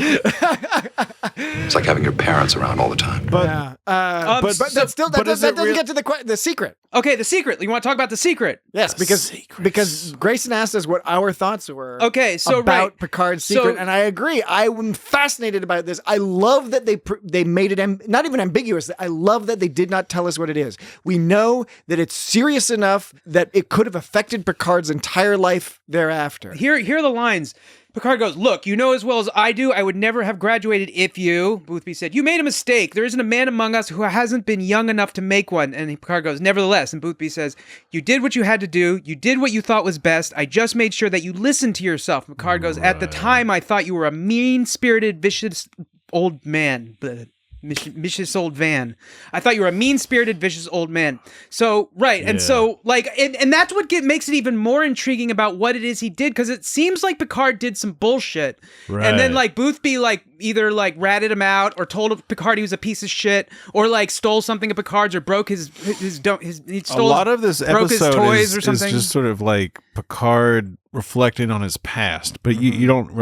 It's like having your parents around all the time. But that doesn't get to the secret. Okay, the secret. You want to talk about the secret? Yes, because Grayson asked us what our thoughts were. Okay, so about Picard's secret, and I agree. I'm fascinated about this. I love that they made it not even ambiguous. I love that they did not tell us what it is. We know that it's serious enough that it could have affected Picard's entire life thereafter. Here are the lines. Picard goes, look, you know as well as I do, I would never have graduated if you, Boothby said, you made a mistake. There isn't a man among us who hasn't been young enough to make one. And Picard goes, nevertheless. And Boothby says, you did what you had to do. You did what you thought was best. I just made sure that you listened to yourself. Picard goes, at the time, I thought you were a mean-spirited, vicious old man. Vicious old van. I thought you were a mean-spirited, vicious old man. So, right. And so, like, and that's what makes it even more intriguing about what it is he did, because it seems like Picard did some bullshit. Right. And then, like, Boothby, like, either, like, ratted him out or told Picard he was a piece of shit or, like, stole something of Picard's or broke he stole a lot of this broke his episode toys or something. Is just sort of like Picard reflecting on his past, but you don't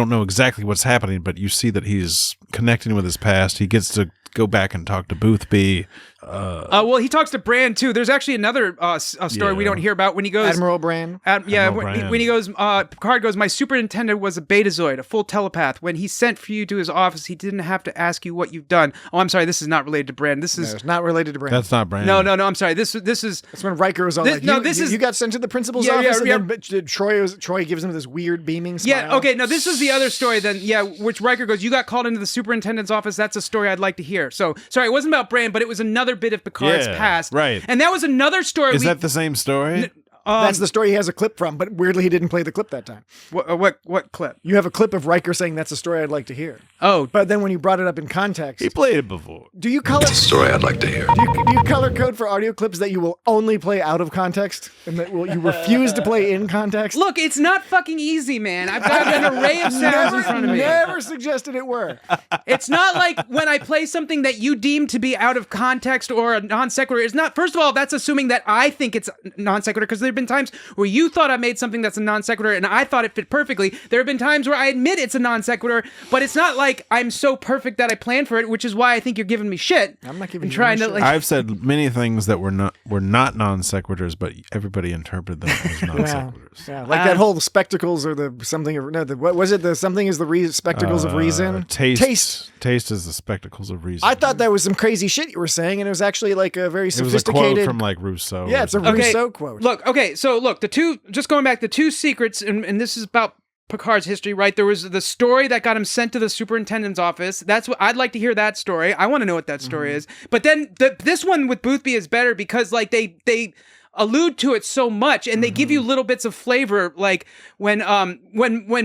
know exactly what's happening, but you see that he's connecting with his past. He gets to go back and talk to Boothby. Well, he talks to Brand too. There's actually another story we don't hear about when he goes Admiral Brand. When he goes, Picard goes, my superintendent was a betazoid, a full telepath. When he sent for you to his office, he didn't have to ask you what you've done. Oh, I'm sorry, this is not related to Brand. It's not related to Brand. That's not Brand. No, I'm sorry. This is. That's when Riker was all like, you got sent to the principal's office, and then Troy gives him this weird beaming smile. Yeah. Okay. No, this is the other story. Then, which Riker goes, you got called into the superintendent's office. That's a story I'd like to hear. So sorry, it wasn't about Brand, but it was another bit of Picard's past. Right. And that was another story. Is that the same story? That's the story he has a clip from, but weirdly he didn't play the clip that time. What clip? You have a clip of Riker saying that's a story I'd like to hear. Oh. But then when you brought it up in context. He played it before. Do you color? It's a story I'd like to hear. Do you color code for audio clips that you will only play out of context and that you refuse to play in context? Look, it's not fucking easy, man. I've got an array of sounds in front of me. Never suggested it were. It's not like when I play something that you deem to be out of context or a non sequitur. It's not. First of all, that's assuming that I think it's non sequitur, because there have been times where you thought I made something that's a non sequitur and I thought it fit perfectly. There have been times where I admit it's a non sequitur, but it's not like I'm so perfect that I planned for it, which is why I think you're giving me shit. I'm not giving you trying to shit. like. I've said many things that were not non sequiturs, but everybody interpreted them as non sequiturs. Yeah, like that whole spectacles or the something of no. What was it? The something is the spectacles of reason. Taste is the spectacles of reason. I thought that was some crazy shit you were saying, and it was actually like a very sophisticated. It was a quote from like Rousseau. Yeah, it's a Rousseau quote. Look, okay, so look, just going back, the two secrets, and this is about Picard's history, right? There was the story that got him sent to the superintendent's office. That's what I'd like to hear that story. I want to know what that story is. But then this one with Boothby is better because like they allude to it so much, and they give you little bits of flavor, like when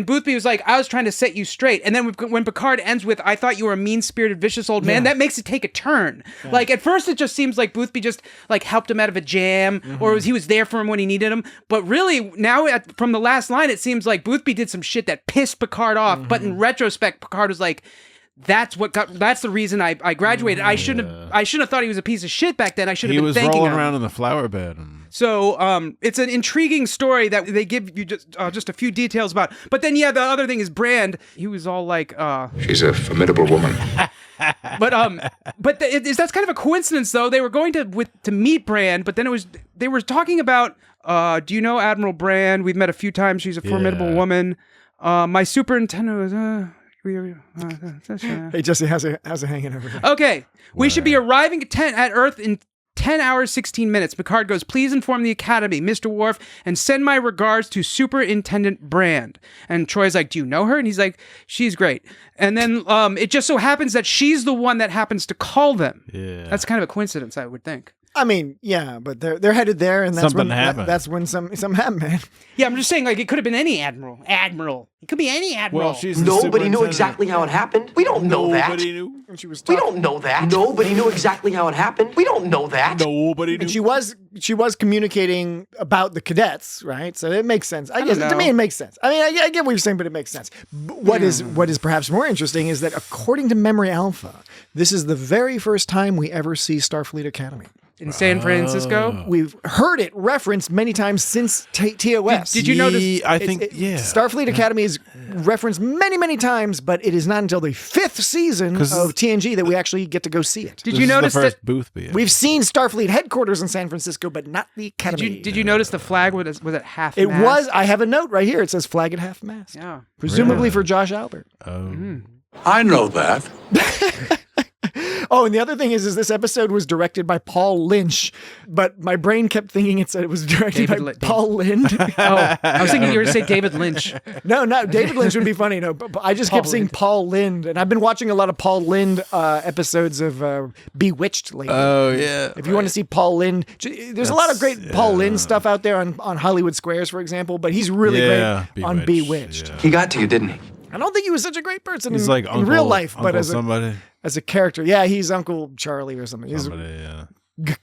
Boothby was like, I was trying to set you straight, and then when Picard ends with, I thought you were a mean-spirited, vicious old man, that makes it take a turn. Yeah. Like at first it just seems like Boothby just like helped him out of a jam, or he was there for him when he needed him, but really now from the last line it seems like Boothby did some shit that pissed Picard off, but in retrospect Picard was like, that's the reason I graduated. I shouldn't have thought he was a piece of shit back then. I should have been thanking him. He was rolling around in the flower bed. So it's an intriguing story that they give you just a few details about. But then the other thing is Brand. He was all like, she's a formidable woman. But that's kind of a coincidence though. They were going to meet Brand, but then they were talking about, do you know Admiral Brand? We've met a few times. She's a formidable woman. My superintendent was hey Jesse, how's it hanging over here? Okay, we should be arriving at Earth in 10 hours 16 minutes. Picard goes, please inform the Academy, Mr. Worf, and send my regards to Superintendent Brand. And Troy's like, do you know her? And he's like, she's great. And then it just so happens that she's the one that happens to call them. Yeah, that's kind of a coincidence, I would think. I mean, yeah, but they're headed there, and that's something when happened. That's when something happened, man. Yeah, I'm just saying, like, it could have been any admiral. It could be any admiral. Well, Nobody knew exactly how it happened. We don't know that. Nobody knew. We don't know that. Nobody knew exactly how it happened. We don't know that. Nobody knew. And she was communicating about the cadets, right? So it makes sense. I guess to me it makes sense. I mean, I get what you're saying, but it makes sense. What is perhaps more interesting is that according to Memory Alpha, this is the very first time we ever see Starfleet Academy. In San Francisco? We've heard it referenced many times since TOS. Did you notice? I think, Starfleet Academy is referenced many, many times, but it is not until the 5th season of TNG that we actually get to go see it. Did you notice that Boothby? We've seen Starfleet headquarters in San Francisco, but not the Academy. Did you notice the flag was at half-mast? It was. I have a note right here. It says flag at half-mast. Yeah. Presumably for Josh Albert. I know that. Oh, and the other thing is this episode was directed by Paul Lynch, but my brain kept thinking it was directed by Paul Lind. Oh, I was thinking you were going to say David Lynch. No, David Lynch would be funny. No, but I just kept seeing Paul Lind, and I've been watching a lot of Paul Lind episodes of Bewitched lately. Oh, yeah. If you want to see Paul Lind, there's a lot of great Paul Lind stuff out there on Hollywood Squares, for example, but he's really great on Bewitched. He got to you, didn't he? I don't think he was such a great person he's in real life, but as a character. Yeah, he's Uncle Charlie or something. He's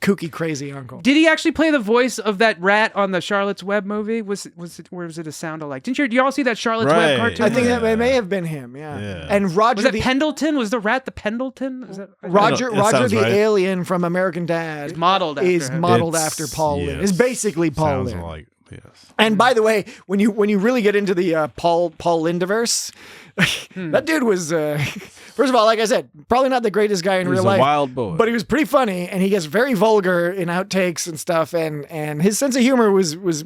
kooky, crazy uncle. Did he actually play the voice of that rat on the Charlotte's Web movie? Was it a sound alike? Did you all see that Charlotte's Web cartoon? I think that may have been him. Yeah. And Roger, was that Pendleton? Was the rat the Pendleton? Is that Roger the alien from American Dad is modeled after Paul Lind. It's basically Paul Lind. And by the way, when you really get into the Paul Lindiverse, that dude was first of all, like I said, probably not the greatest guy in real life. He was a wild boy, but he was pretty funny, and he gets very vulgar in outtakes and stuff, and his sense of humor was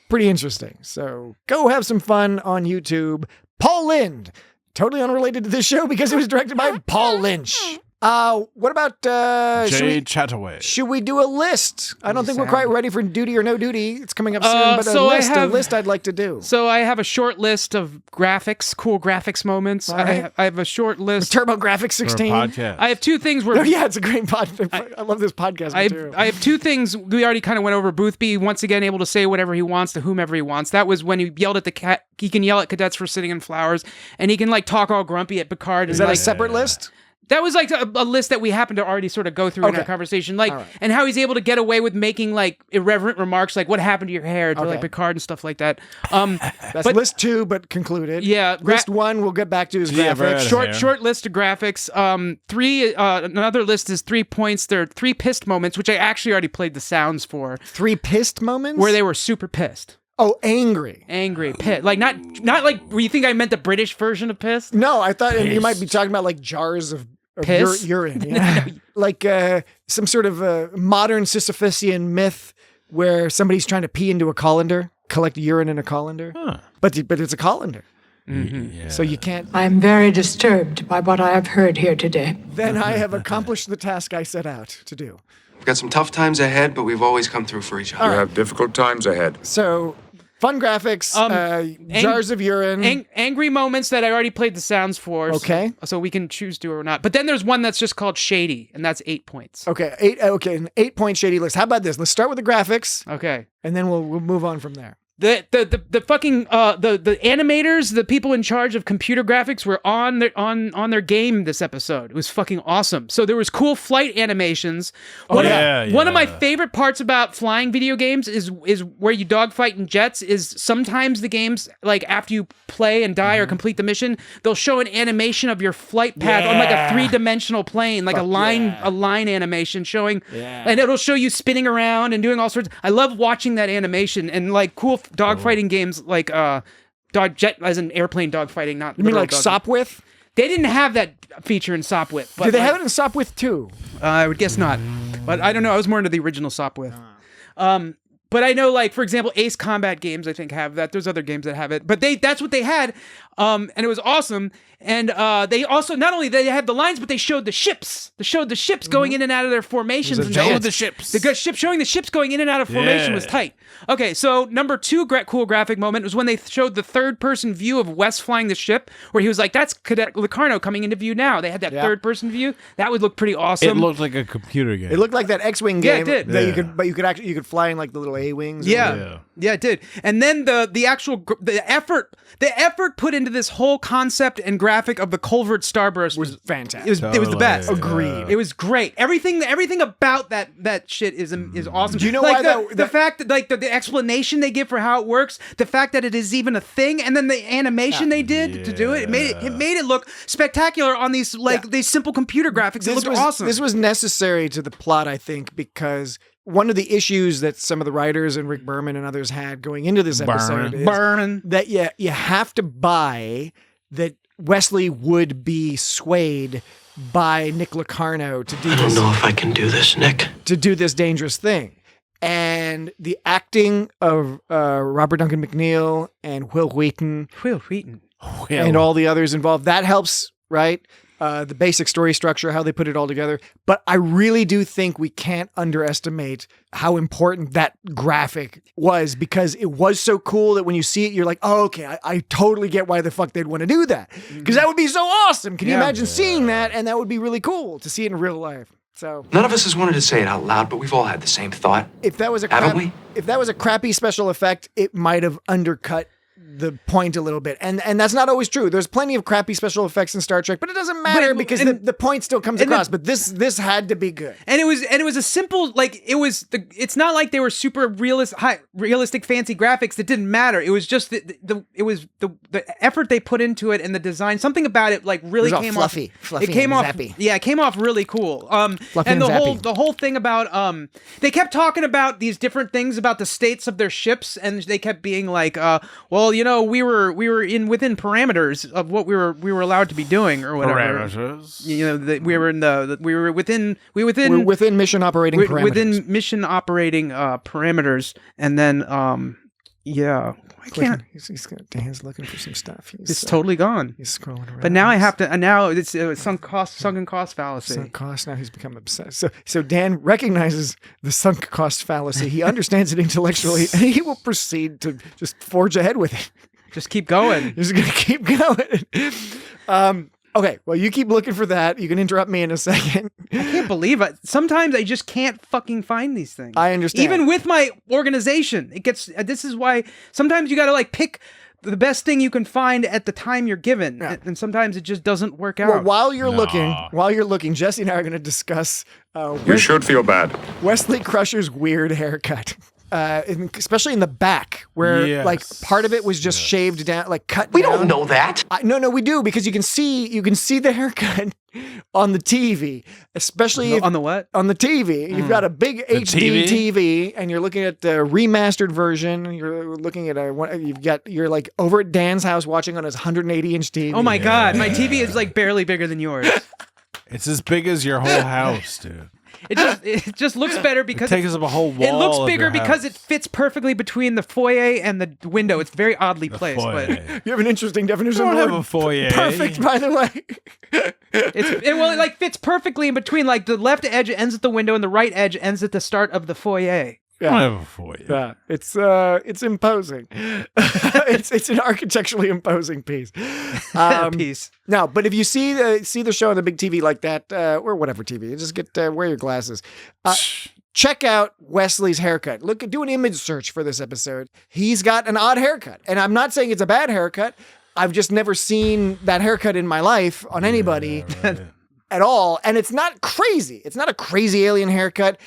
pretty interesting. So go have some fun on YouTube. Paul Lind, totally unrelated to this show because it was directed by Paul Lynch. What about Jay Chataway? Should we do a list? I don't think we're quite ready for duty or no duty. It's coming up soon, but so a list I'd like to do. So I have a short list of graphics, cool graphics moments. Right. I have a short list. TurboGrafx 16. Podcast. I have two things where... Oh, yeah, it's a great podcast. I love this podcast material. I have two things. We already kind of went over. Boothby, once again, able to say whatever he wants to whomever he wants. That was when he yelled at the cat. He can yell at cadets for sitting in flowers, and he can like talk all grumpy at Picard. Is that a separate list? That was like a list that we happened to already sort of go through in our conversation, like, and how he's able to get away with making like irreverent remarks, like "What happened to your hair?" to like Picard and stuff like that. That's list 2, but concluded. Yeah, list 1 we'll get back to his graphics. Short list of graphics. 3 another list is 3 points. There are 3 pissed moments, which I actually already played the sounds for. 3 pissed moments where they were super pissed. Oh, angry, pissed. Like not like where you think I meant the British version of pissed. No, I thought you might be talking about like jars of piss? Urine. Yeah. Like some sort of modern Sisyphusian myth where somebody's trying to pee into a colander, collect urine in a colander, but it's a colander. Mm-hmm. Yeah. So you can't. I'm very disturbed by what I have heard here today. Then I have accomplished the task I set out to do. We've got some tough times ahead, but we've always come through for each other. You have difficult times ahead. So, fun graphics, jars of urine. Angry moments that I already played the sounds for. Okay. So we can choose to or not. But then there's one that's just called Shady, and that's 8 points. Okay, an 8-point Shady list. How about this? Let's start with the graphics. Okay. And then we'll move on from there. The fucking the animators, the people in charge of computer graphics were on their game this episode. It was fucking awesome. So there was cool flight animations. One of my favorite parts about flying video games is where you dogfight in jets. Is sometimes the games, like after you play and die or complete the mission, they'll show an animation of your flight path on like a 3-dimensional plane, like a line animation showing, and it'll show you spinning around and doing all sorts. I love watching that animation and like cool dogfighting games like jet as an airplane dogfighting, not you mean like Sopwith? They didn't have that feature in Sopwith. Did they have it in Sopwith too? I would guess not, but I don't know. I was more into the original Sopwith. But I know, like, for example, Ace Combat games, I think, have that. There's other games that have it. But that's what they had, and it was awesome. And they also, not only they had the lines, but they showed the ships. They showed the ships going in and out of their formations. Showed the ships. Showing the ships going in and out of formation was tight. Okay, so number 2 cool graphic moment was when they showed the third-person view of Wes flying the ship, where he was like, that's Cadet Locarno coming into view now. They had that third-person view. That would look pretty awesome. It looked like a computer game. It looked like that X-Wing game. Yeah, it did. But you could fly in like the little A-Wings. Yeah, it did. And then the effort put into this whole concept and graphic of the Culvert Starburst was fantastic. It was the best. Agreed. It was great. Everything about that shit is awesome. Do you know like why the fact that like the explanation they give for how it works, the fact that it is even a thing, and then the animation they did to do it made it look spectacular on these these simple computer graphics. It looked awesome. This was necessary to the plot, I think, because one of the issues that some of the writers and Rick Berman and others had going into this episode is that you have to buy that Wesley would be swayed by Nick Locarno to do this. I don't know if I can do this, Nick. To do this dangerous thing. And the acting of Robert Duncan McNeil and Will Wheaton. And all the others involved, that helps, right? The basic story structure, how they put it all together. But I really do think we can't underestimate how important that graphic was, because it was so cool that when you see it, you're like, oh, okay, I totally get why the fuck they'd want to do that. Because that would be so awesome. Can you imagine seeing that? And that would be really cool to see it in real life. So none of us has wanted to say it out loud, but we've all had the same thought. If that was a crappy special effect, it might have undercut the point a little bit, and that's not always true. There's plenty of crappy special effects in Star Trek, but it doesn't matter because the point still comes across. But this had to be good, and it was a simple, like, it's not like they were super realistic fancy graphics that didn't matter. It was just the effort they put into it and the design. Something about it like really came fluffy. It came off zappy. Yeah, it came off really cool. And the whole thing about they kept talking about these different things about the states of their ships, and they kept being like, well, you know, we were within parameters of what we were allowed to be doing or whatever. Parameters. You know, we were within mission operating parameters. Within mission operating parameters, and then I can't. Dan's looking for some stuff. It's totally gone. He's scrolling around. But now I have to. And now it's sunken cost fallacy. Sunk cost. Now he's become obsessed. So Dan recognizes the sunk cost fallacy. He understands it intellectually, and he will proceed to just forge ahead with it. Just keep going. He's going to keep going. Okay, well, you keep looking for that. You can interrupt me in a second. I can't believe it. Sometimes I just can't fucking find these things. I understand. Even with my organization, it gets. This is why sometimes you got to like pick the best thing you can find at the time you're given, and sometimes it just doesn't work out. Well, while you're looking, Jesse and I are going to discuss. You should feel bad. Wesley Crusher's weird haircut. Especially in the back, where like part of it was just shaved down, like cut. We down. don't know that. No, we do, because you can see the haircut on the TV, especially on the what? On the TV. You've got a big HD TV, and you're looking at the remastered version. You're looking at you're like over at Dan's house watching on his 180-inch TV. Oh my God, my TV is like barely bigger than yours. It's as big as your whole house, dude. It just looks better because it takes up a whole wall. It looks bigger because it fits perfectly between the foyer and the window. It's very oddly placed. But you have an interesting definition. I don't have a foyer. Perfect, by the way. It like fits perfectly in between. Like the left edge ends at the window and the right edge ends at the start of the foyer. I don't have a foyer. Yeah, it's imposing. it's an architecturally imposing piece. No, but if you see the show on the big TV like that, or whatever TV, you just wear your glasses. Check out Wesley's haircut. Do an image search for this episode. He's got an odd haircut, and I'm not saying it's a bad haircut. I've just never seen that haircut in my life on anybody at all, and it's not crazy. It's not a crazy alien haircut.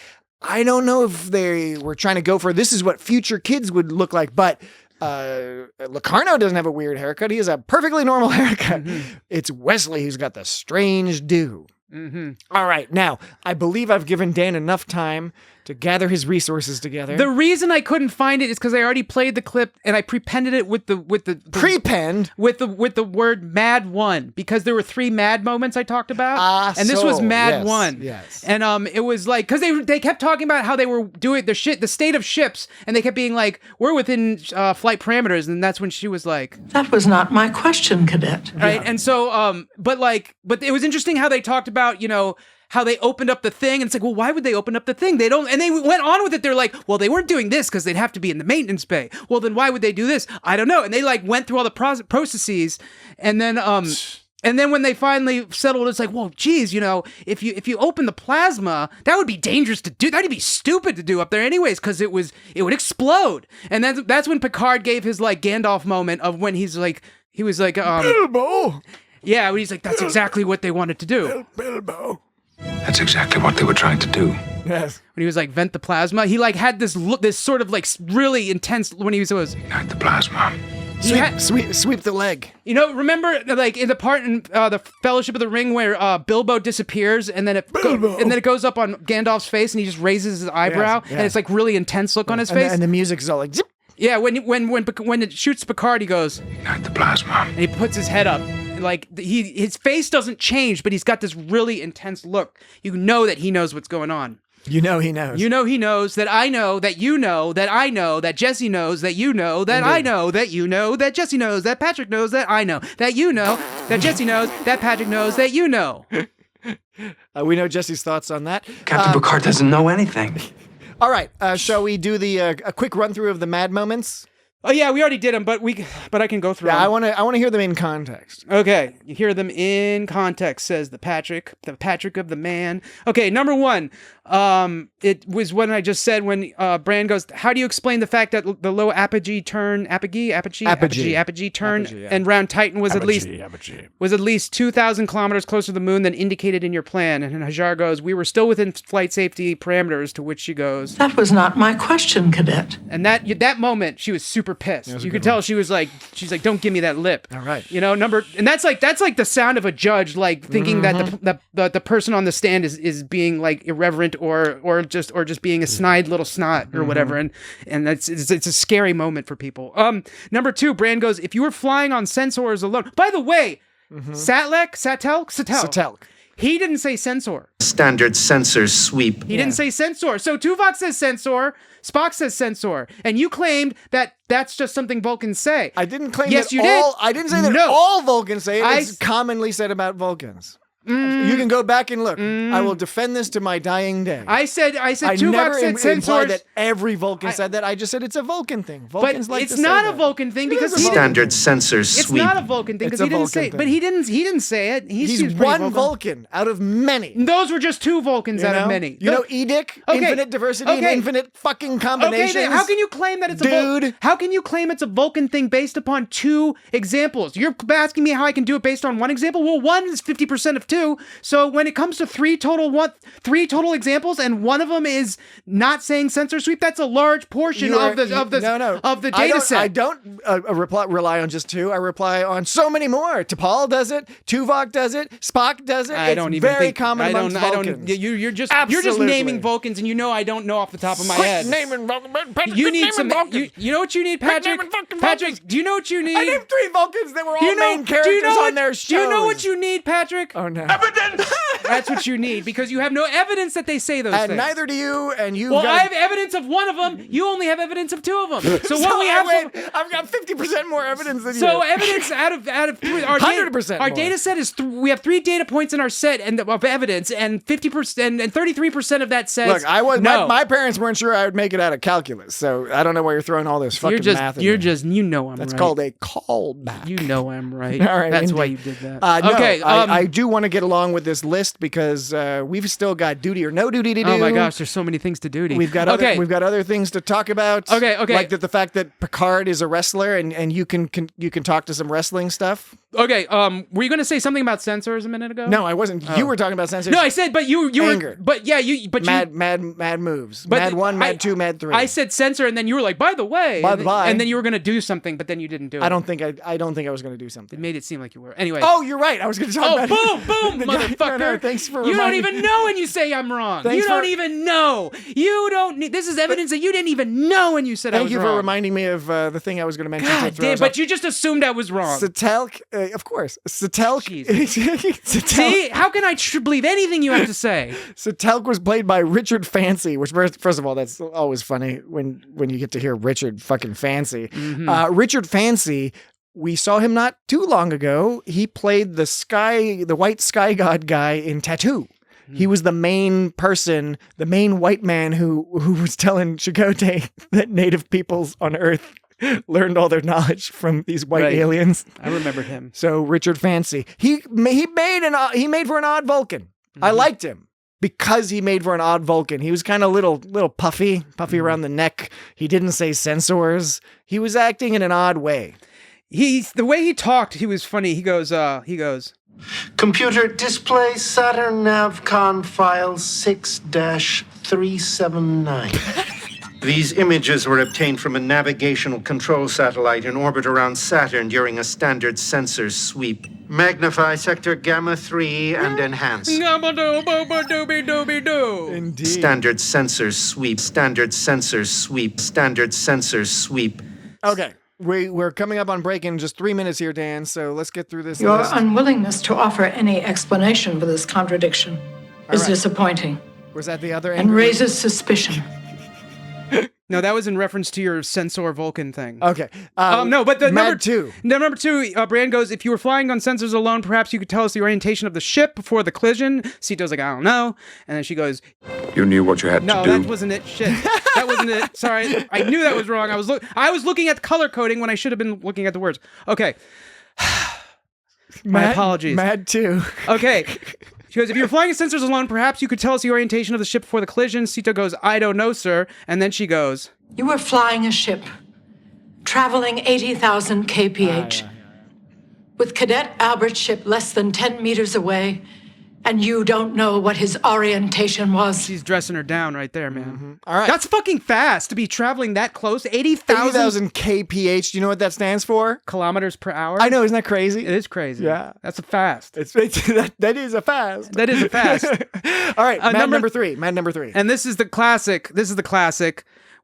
I don't know if they were trying to go for this is what future kids would look like, but Locarno doesn't have a weird haircut. He has a perfectly normal haircut. Mm-hmm. It's Wesley who's got the strange do. Mm-hmm. All right, now I believe I've given Dan enough time to gather his resources together. The reason I couldn't find it is because I already played the clip and I prepended it with the prepend with the word Mad 1, because there were 3 Mad moments I talked about, and this was Mad 1. Yes, and it was like because they kept talking about how they were doing the state of ships, and they kept being like, we're within flight parameters, and that's when she was like, that was not my question, Cadet. Right, and so but it was interesting how they talked about how they opened up the thing, and it's like, well, why would they open up the thing? They don't, and they went on with it. They're like, well, they weren't doing this because they'd have to be in the maintenance bay. Well, then why would they do this? I don't know. And they like went through all the processes, and then when they finally settled, it's like, well, geez, if you open the plasma, that would be dangerous to do. That'd be stupid to do up there anyways, because it would explode. And that's when Picard gave his like Gandalf moment of when he was like, Bilbo. Yeah, when he's like, that's exactly what they wanted to do. Bilbo. That's exactly what they were trying to do. Yes. When he was like, vent the plasma, he like had this sort of like really intense when he was ignite the plasma. Sweep the leg. Remember like in the part in the Fellowship of the Ring where Bilbo disappears and then it goes up on Gandalf's face and he just raises his eyebrow and it's like really intense look on his face. And the music is all like zip. Yeah, when it shoots Picard, he goes, ignite the plasma. And he puts his head up. Like his face doesn't change, but he's got this really intense look. You know that he knows what's going on. You know he knows. You know he knows that I know that you know that I know that Jesse knows that you know that I know that you know that Jesse knows that Patrick knows that I know that you know that Jesse knows that Patrick knows that you know. We know Jesse's thoughts on that. Captain Picard doesn't know anything. All right, shall we do a quick run through of the Mad moments? Oh yeah, we already did them, but I can go through them. I want to hear them in context. Okay, you hear them in context, says the Patrick of the man. Okay, number 1. It was when I just said when Bran goes, how do you explain the fact that the low apogee turn and round Titan was at least 2,000 kilometers closer to the moon than indicated in your plan? And Hajar goes, we were still within flight safety parameters, to which she goes, that was not my question, Cadet. And that moment she was super pissed. You could tell she's like, don't give me that lip. All right. And that's like the sound of a judge like thinking that the person on the stand is being like irreverent or just being a snide little snot or whatever, and it's a scary moment for people. Number 2, Bran goes, if you were flying on sensors alone. By the way, Satelk. He didn't say sensor. standard sensors sweep. He didn't say sensor. So Tuvok says sensor, Spock says sensor, and you claimed that that's just something Vulcans say. I didn't claim yes, that you all. did. I didn't say that all Vulcans say it. It's commonly said about Vulcans. You can go back and look. I will defend this to my dying day. I said Tuvok never said sensors. implied that every Vulcan said that. I just said it's a Vulcan thing. Vulcans like it's to say not that. a Vulcan thing because he standard sensors It's sweep. not a Vulcan thing because he didn't say. But he didn't say it. He's one Vulcan out of many. Those were just two Vulcans out of many. You know, Edic, infinite diversity, and infinite fucking combinations. Okay, then how can you claim that it's a How can you claim it's a Vulcan thing based upon two examples? You're asking me how I can do it based on one example. Well, one is 50% of two. So when it comes to three total examples, and one of them is not saying sensor sweep, that's a large portion of the data set. I don't rely on just two. I rely on so many more. T'Pol does it. Tuvok does it. Spock does it. It's very common amongst Vulcans. You're just naming Vulcans, and you know I don't know off the top of my head. Naming Vulcans. You need some. You know what you need, Patrick? Patrick, do you know what you need? I named 3 Vulcans that were all main characters on their shows. Do you know what you need, Patrick? Oh no. Evidence! That's what you need, because you have no evidence that they say those things. And neither do you, and you. Well, I have evidence of one of them. You only have evidence of 2 of them. So what we have, I've got 50% more evidence than you. So evidence out of 100%. Our data set is we have 3 data points in our set of evidence, and 50% and 33% of that says. Look, I was no. my parents weren't sure I would make it out of calculus, so I don't know why you're throwing all this fucking math. You know I'm That's right. called a callback. You know I'm right. All right, that's indeed. why you did that. No, okay, I do want to get along with this list because we've still got duty or no duty to do. Oh my gosh, there's so many things to duty. We've got other things to talk about. Okay. Like the fact that Picard is a wrestler and you can talk to some wrestling stuff. Okay, were you going to say something about sensors a minute ago? No, I wasn't. You were talking about sensors. No, I said, but you Anger. were, but yeah, mad moves. But mad 1, mad 2, mad 3. I said sensor, and then you were like, by the way, by. And then you were going to do something, but then you didn't do it. I don't think I was going to do something. It made it seem like you were. Anyway. Oh, you're right. I was going to talk about. Boom, motherfucker! No, thanks for. You don't even know when you say I'm wrong. You don't even know. You don't need. This is evidence that you didn't even know when you said I was wrong. Thank you for reminding me of the thing I was going to mention. God damn, but you just assumed I was wrong. Satelk, of course. Satelk. See, how can I believe anything you have to say? Satelk was played by Richard Fancy, which first of all, that's always funny when you get to hear Richard fucking Fancy. Mm-hmm. Richard Fancy. We saw him not too long ago. He played the white sky god guy in Tattoo. He was the main person, the main white man who was telling Chakotay that native peoples on Earth learned all their knowledge from these white aliens. I remembered him. So Richard Fancy, he made for an odd Vulcan. Mm-hmm. I liked him because he made for an odd Vulcan. He was kind of little puffy around the neck. He didn't say sensors. He was acting in an odd way. The way he talked, he was funny. He goes. Computer display Saturn navcon file 6-379. These images were obtained from a navigational control satellite in orbit around Saturn during a standard sensors sweep. Magnify sector gamma 3 and enhance. Indeed. Standard sensors sweep. Standard sensors sweep. Standard sensors sweep. Okay. We're coming up on break in just 3 minutes here, Dan, so let's get through this. Your unwillingness to offer any explanation for this contradiction is disappointing. Was that the other and raises suspicion. No, that was in reference to your sensor Vulcan thing. Okay. No, but the number 2. Number 2, Brand goes, if you were flying on sensors alone, perhaps you could tell us the orientation of the ship before the collision. Sito's like, I don't know. And then she goes, you knew what you had to do. No, that wasn't it. Shit. That wasn't it. Sorry. I knew that was wrong. I was looking at color coding when I should have been looking at the words. Okay. My apologies. Mad 2. Okay. She goes, if you're flying sensors alone, perhaps you could tell us the orientation of the ship before the collision. Sito goes, I don't know, sir. And then she goes, you were flying a ship, traveling 80,000 kph, with Cadet Albert's ship less than 10 meters away, and you don't know what his orientation was. She's dressing her down right there, man. Mm-hmm. All right. That's fucking fast to be traveling that close. 80,000 kph. Do you know what that stands for? Kilometers per hour. I know. Isn't that crazy? It is crazy. Yeah. That's a fast. That is a fast. That is a fast. All right. Mad number 3. And this is the classic.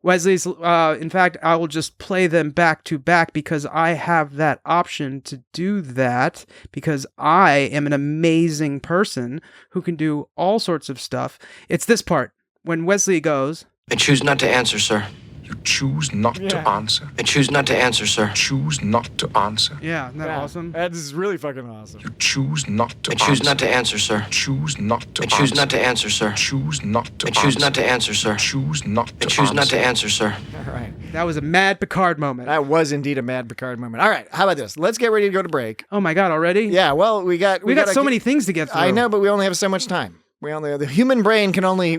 Wesley's, in fact, I will just play them back to back because I have that option to do that because I am an amazing person who can do all sorts of stuff. It's this part when Wesley goes, I choose not to answer, sir. You choose not to answer. I choose not to answer, sir. Choose not to answer. Yeah, isn't that awesome? That is really fucking awesome. You choose not to I choose not to answer, sir. Choose not to I choose not to answer, sir. Choose not to I choose not to answer, sir. Choose not to I choose not to answer, sir. All right. That was a mad Picard moment. That was indeed a mad Picard moment. All right, how about this? Let's get ready to go to break. Oh my God, already? Yeah, well, we got so many things to get through. I know, but we only have so much time. The human brain can only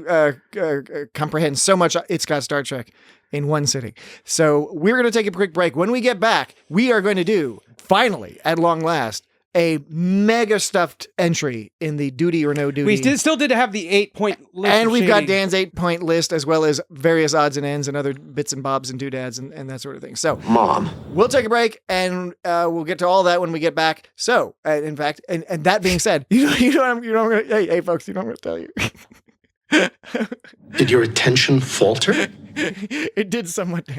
comprehend so much. It's got Star Trek in one sitting. So we're going to take a quick break. When we get back, we are going to do, finally, at long last, a mega stuffed entry in the Duty or No Duty. We still did have the 8-point list. And we've got Dan's 8-point list, as well as various odds and ends and other bits and bobs and doodads and that sort of thing. So, Mom. We'll take a break, and we'll get to all that when we get back. So, in fact, and that being said, hey, folks, you know what I'm going to tell you. Did your attention falter? It did somewhat.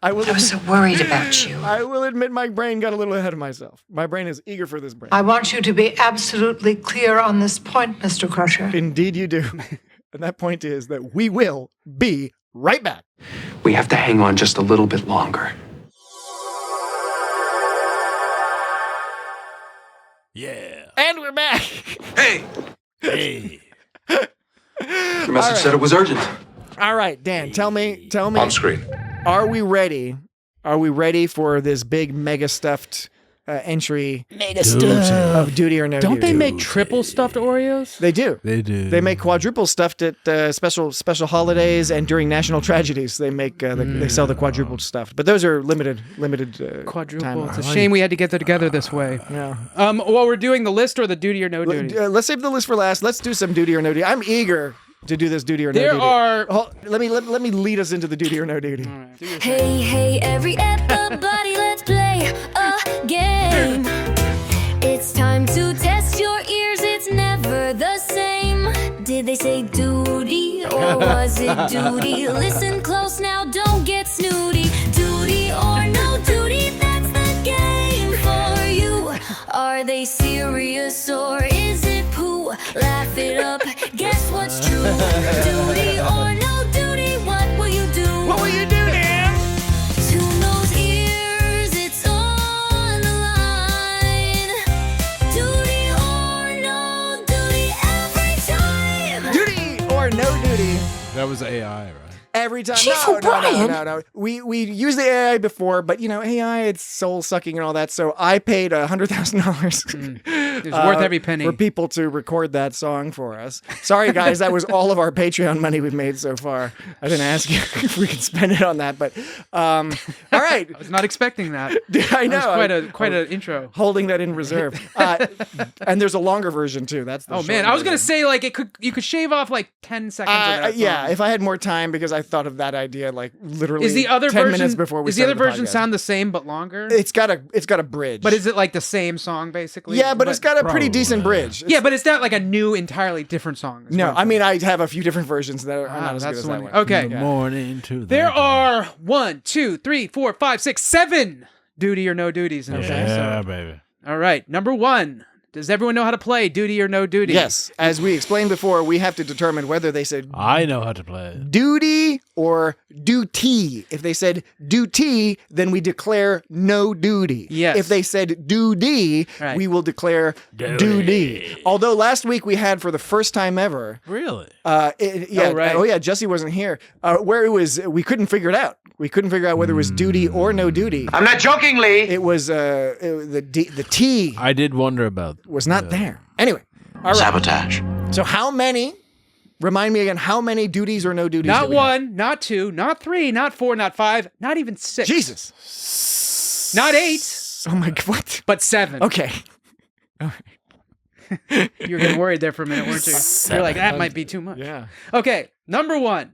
I was so worried about you. I will admit my brain got a little ahead of myself. My brain is eager for this break. I want you to be absolutely clear on this point, Mr. Crusher. Indeed you do. And that point is that we will be right back. We have to hang on just a little bit longer. Yeah. And we're back. Hey! Hey. Your message said it was urgent. All right, Dan, tell me. On screen. Are we ready? Are we ready for this big mega stuffed entry of Duty or No Don't Duty? they make triple stuffed Oreos? They do. They do. They make quadruple stuffed at special holidays and during national tragedies. They make they sell the quadruple stuffed, but those are limited Quadruple. time. It's a shame we had to get them together this way. Yeah. While we're doing the list or the Duty or No Duty? Let's save the list for last. Let's do some Duty or No Duty. I'm eager to do this Duty or No Duty. Let me lead us into the Duty or No Duty. Right, hey, everybody, let's play a game. It's time to test your ears, it's never the same. Did they say duty or was it duty? Listen close now, don't get snooty. Duty or no duty, that's the game for you. Are they serious or is it poo? Laugh it up, guess what's true? Duty or no duty, what will you do? What will you do, Dan? Tune those ears, it's on the line. Duty or no duty every time. Duty or No Duty. That was AI, right? Every time. Chief No. O'Brien? We used the AI before, but AI, it's soul sucking and all that. So I paid $100,000. It's worth every penny for people to record that song for us. Sorry, guys, that was all of our Patreon money we've made so far. I didn't ask you if we could spend it on that, but all right. I was not expecting that. I know. That was quite an intro. Holding that in reserve. And there's a longer version too. That's the man, I was gonna say you could shave off 10 seconds. Of that yeah, song. if I had more time, because I thought of that idea literally is the other 10 version, minutes before we Does the other started version podcast. sound the same but longer? It's got a bridge. But is it the same song basically? Yeah, but it's got a pretty decent bridge. Yeah, but it's not a new, entirely different song. No, I mean I have a few different versions that are not as good as that one. Okay. Morning to the there are 1, 2, 3, 4, 5, 6, 7 Duty or No Duties. Yeah, baby. All right, number 1. Does everyone know how to play Duty or No Duty? Yes. As we explained before, we have to determine whether they said I know how to play. Duty or duty. If they said duty, then we declare no duty. Yes. If they said duty, we will declare duty. Although last week we had, for the first time ever, Really? Jesse wasn't here. Where it was, we couldn't figure it out. We couldn't figure out whether it was duty or no duty. I'm not joking, Lee. It was the T. I did wonder about was not there. Anyway, all right. Sabotage. So how many? Remind me again. How many duties or no duties? Not 1, not 2, not 3, not 4, not 5, not even 6. Jesus. Not 8. Oh my God! What? But 7. Okay. You were getting worried there for a minute, weren't you? You're like, that might be too much. Yeah. Okay, number 1.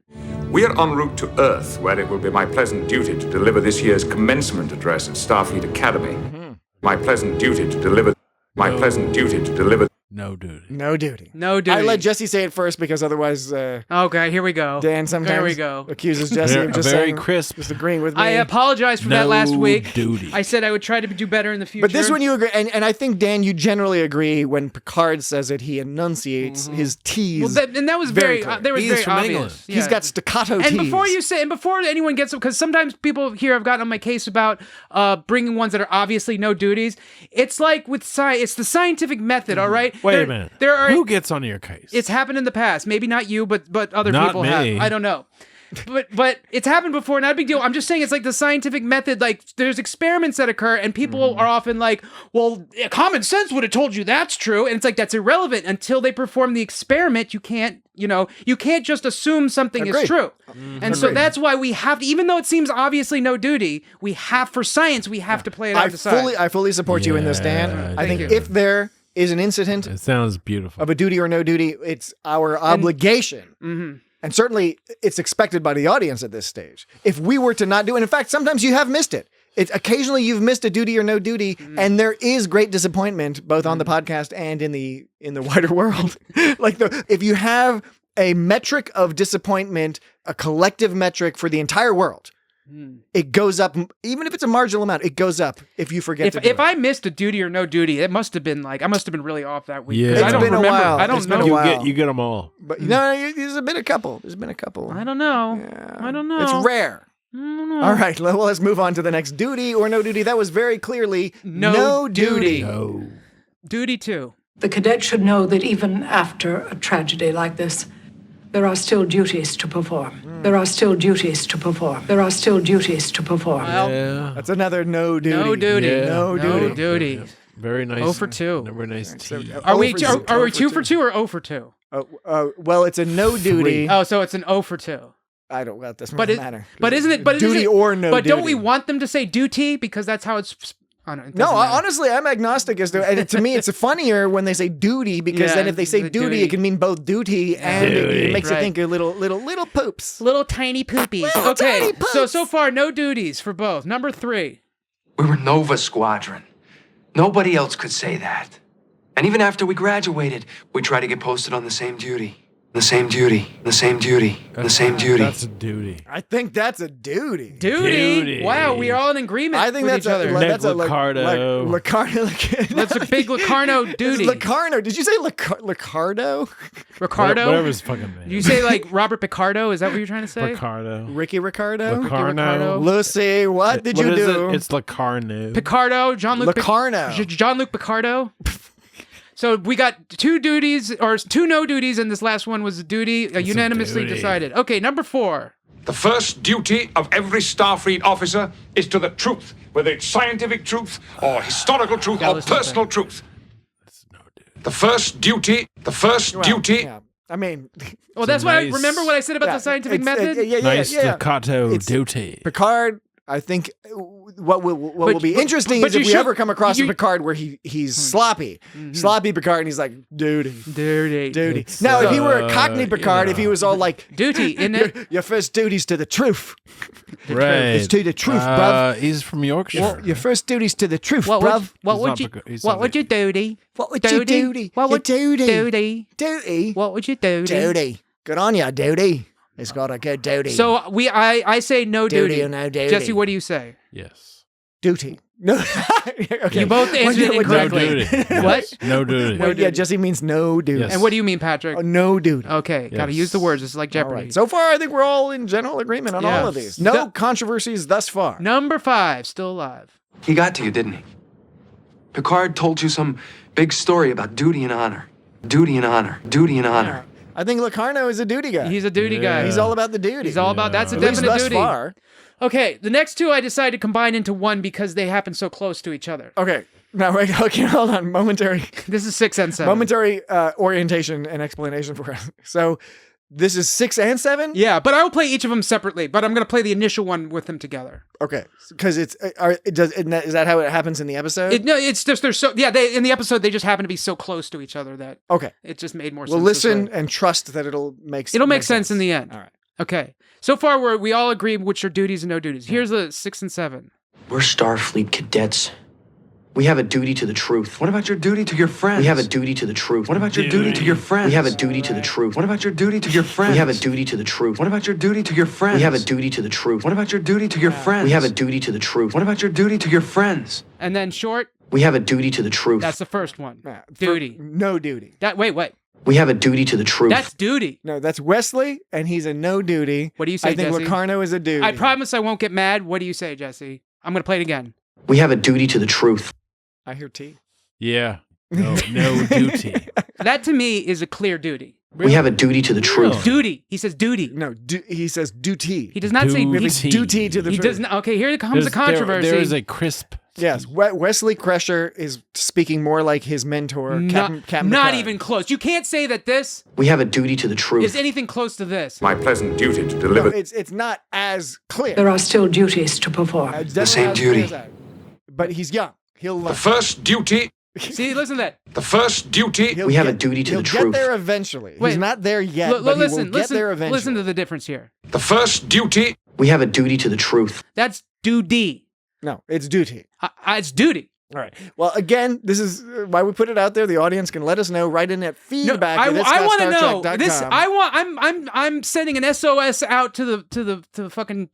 We are en route to Earth, where it will be my pleasant duty to deliver this year's commencement address at Starfleet Academy. My pleasant duty to deliver. My pleasant duty to deliver. No duty. No duty. No duty. I let Jesse say it first because otherwise, okay, here we go. Dan sometimes There we go. accuses Jesse of just very saying, crisp. just agreeing with me. I apologize for that No last week. duty. I said I would try to do better in the future. But this one you agree, and I think, Dan, you generally agree when Picard says it, he enunciates his T's. Well, that was very clear. that was He's very from obvious. England. Yeah. He's got staccato And T's. before anyone gets, because sometimes people here have gotten on my case about bringing ones that are obviously no duties. It's like with science, it's the scientific method, all right? Wait a minute. There are Who gets on your case? It's happened in the past. Maybe not you, but other Not people me. have. I don't know. But it's happened before, not a big deal. I'm just saying it's like the scientific method. Like there's experiments that occur, and people are often like, "Well, common sense would have told you that's true," and it's like that's irrelevant until they perform the experiment. You can't just assume something is true. And so that's why we have to, even though it seems obviously no duty, we have for science we have to play it out. I fully support you in this, Dan. I think if there is an incident It sounds beautiful. of a duty or no duty, it's our obligation. And certainly it's expected by the audience at this stage. If we were to not do it, in fact, sometimes you have missed it. Occasionally you've missed a duty or no duty, and there is great disappointment both on the podcast and in the wider world. If you have a metric of disappointment, a collective metric for the entire world, it goes up, even if it's a marginal amount, it goes up if you forget to do it. If I missed a duty or no duty, it must have been like, I must have been really off that week. Yeah. I don't been a remember. while. I don't It's been know. a while. You get them all. But no, there's been a couple. There's been a couple. I don't know. Yeah. I don't know. It's rare. I don't know. All right, well, let's move on to the next duty or no duty. That was very clearly No duty. No. Duty 2. The cadet should know that even after a tragedy like this, there are still duties to perform. There are still duties to perform. There are still duties to perform. Yeah. That's another no duty. No duty. Yeah. No duty. duty. Very nice. 0 for 2. Very nice tea. Are we 0 for 2 for 2 or 0 for 2? Well, it's a no duty. Oh, so it's an 0 for 2. I don't. Well, this But doesn't matter. But isn't it? But duty isn't it, or no? But duty. don't we want them to say duty because that's how it's? I don't, it No, doesn't matter. honestly, I'm agnostic as to. And to me, it's funnier when they say duty because Yeah, then if they say the duty, duty. it can mean both duty and it makes Right. you think of little poops. Little tiny poopies. Little Okay, tiny poops. so far no duties for both. Number 3. We were Nova Squadron. Nobody else could say that. And even after we graduated, we tried to get posted on the same duty. The same duty. The same duty. The same duty. That's a duty. I think that's a duty. Duty. Wow, we are all in agreement. I think with that's each other. that's a Licardo. Licardo. That's a big Locarno duty. Licardo. Did you say Licardo? Ricardo. Whatever his fucking name. You say like Robert Picardo? Is that what you're trying to say? Ricardo. Ricky Ricardo? Locarno. Lucy, what did you is do? it? It's Locarno. Picardo. Jean-Luc Locarno. Jean-Luc Picardo. So we got 2 duties, or 2 no duties, and this last one was a duty, unanimously duty. decided. Okay, number 4. The first duty of every Starfleet officer is to the truth, whether it's scientific truth or historical truth or personal truth. The first duty. Yeah. I mean, Well, that's what I nice- remember what I said about yeah, the scientific it's- method. Nice yeah. staccato It's- duty. Picard, I think what will be interesting but is if you we should- ever come across a you- Picard where he's sloppy. Sloppy Picard, and he's like, duty. Duty. Duty. Now, if he were a Cockney Picard, if he was all like, Duty, isn't it? your first duty's to the truth. Right. It's to the truth, bruv. He's from Yorkshire. Your first duty's to the truth, What bruv. would you duty? What would you duty? What would your duty? duty? Duty. What would you duty? Duty. Good on ya, duty. It's got a good duty. So I say no Duty duty. or no duty? Jesse, what do you say? Yes. Duty. No. Okay. You both answered it No incorrectly. duty. What? No duty. Well, yeah, Jesse means no duty. Yes. And what do you mean, Patrick? No duty. Okay, gotta Yes. use the words. This is like All Jeopardy. right. So far, I think we're all in general agreement on all of Yes. these. No No- controversies thus far. Number 5, still alive. He got to you, didn't he? Picard told you some big story about duty and honor. Duty and honor. Duty and honor. I think Locarno is a duty guy. He's a duty guy. He's all about the duty. He's all about that's a At least definite thus duty. far. Okay, the next 2 I decided to combine into one because they happen so close to each other. Okay. Now, wait, okay, hold on. Momentary This is 6 and 7. momentary orientation and explanation for us. So this is 6 and 7? Yeah, but I will play each of them separately, but I'm going to play the initial one with them together. Okay. Because is that how it happens in the episode? No, it's just they're so in the episode they just happen to be so close to each other that Okay. it just made more sense. We'll this listen way. and trust that it'll make sense. It'll make sense in the end. All right. Okay. So far we all agree which are duties and no duties. Here's the 6 and 7. We're Starfleet cadets. We have a duty to the truth. What about your duty to your friends? We have a duty to the truth. What about your duty to your friends? We have a duty to the truth. What about your duty to your friends? We have a duty to the truth. What about your duty to your friends? We have a duty to the truth. What about your duty to your friends? We have a duty to the truth. What about your duty to your friends? And then short. We have a duty to the truth. That's the first one. Duty. No duty. Wait. We have a duty to the truth. That's duty. No, that's Wesley, and he's a no duty. What do you say, I think Jesse? Locarno is a duty. I promise I won't get mad. What do you say, Jesse? I'm going to play it again. We have a duty to the truth. I hear T. Yeah. No duty. That to me is a clear duty. We have a duty to the truth. Duty. He says duty. No, he says duty. He does not say duty. Duty to the He truth. does not. Okay, here comes the controversy. There is a crisp. Yes, Wesley Crusher is speaking more like his mentor, Captain Not Picard. even close. You can't say that this We have a duty to the truth. is anything close to this. My pleasant duty to No, deliver. it's not as clear. There are still duties to perform. The same duty. But he's young. He'll The learn. first duty. See, listen to that. The first duty. We have a duty to the He'll truth. get there eventually. Wait. He's not there yet, but he will get there eventually. Listen to the difference here. The first duty. We have a duty to the truth. That's duty. No, it's duty. It's duty. All right. Well, again, this is why we put it out there. The audience can let us know. Write in at feedback. I want to know this. I I'm sending an SOS out to the fucking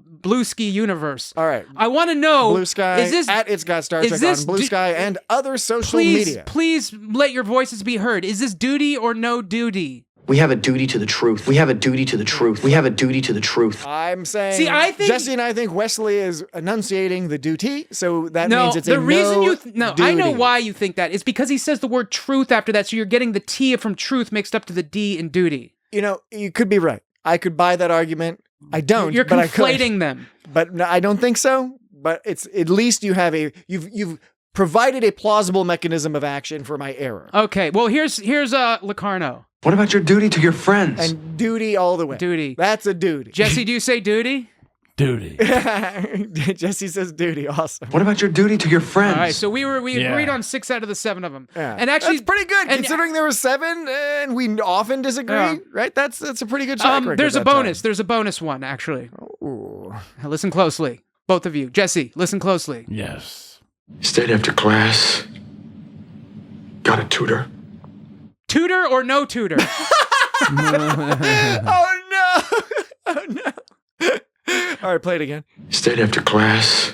Blue Ski universe. All right. I want to know. Blue Sky is this, at It's Got Star is Trek this on Blue Sky and other social please, media. Please let your voices be heard. Is this duty or no duty? We have a duty to the truth. We have a duty to the truth. We have a duty to the truth. I'm saying. See, I think Jesse and I think Wesley is enunciating the duty, so that means it's the a reason no I know duty. why you think that. It's because he says the word truth after that, so you're getting the T from truth mixed up to the D in duty. You know, you could be right. I could buy that argument. I don't. You're but conflating I could. them. But no, I don't think so. But it's at least you have you've provided a plausible mechanism of action for my error. Okay. Well, here's Locarno. What about your duty to your friends? And duty all the way. Duty. That's a duty. Jesse, do you say duty? Duty. Jesse says duty. Awesome. What about your duty to your friends? All right, so we agreed on 6 out of the 7 of them. Yeah. And actually, that's pretty good considering there were 7 and we often disagree. Right? That's a pretty good track record. There's a that bonus. time. There's a bonus one actually. Ooh. Listen closely, both of you. Jesse, listen closely. Yes. Stayed after class. Got a tutor. Tutor or no tutor? Oh no! Oh no! All right, play it again. Stayed after class.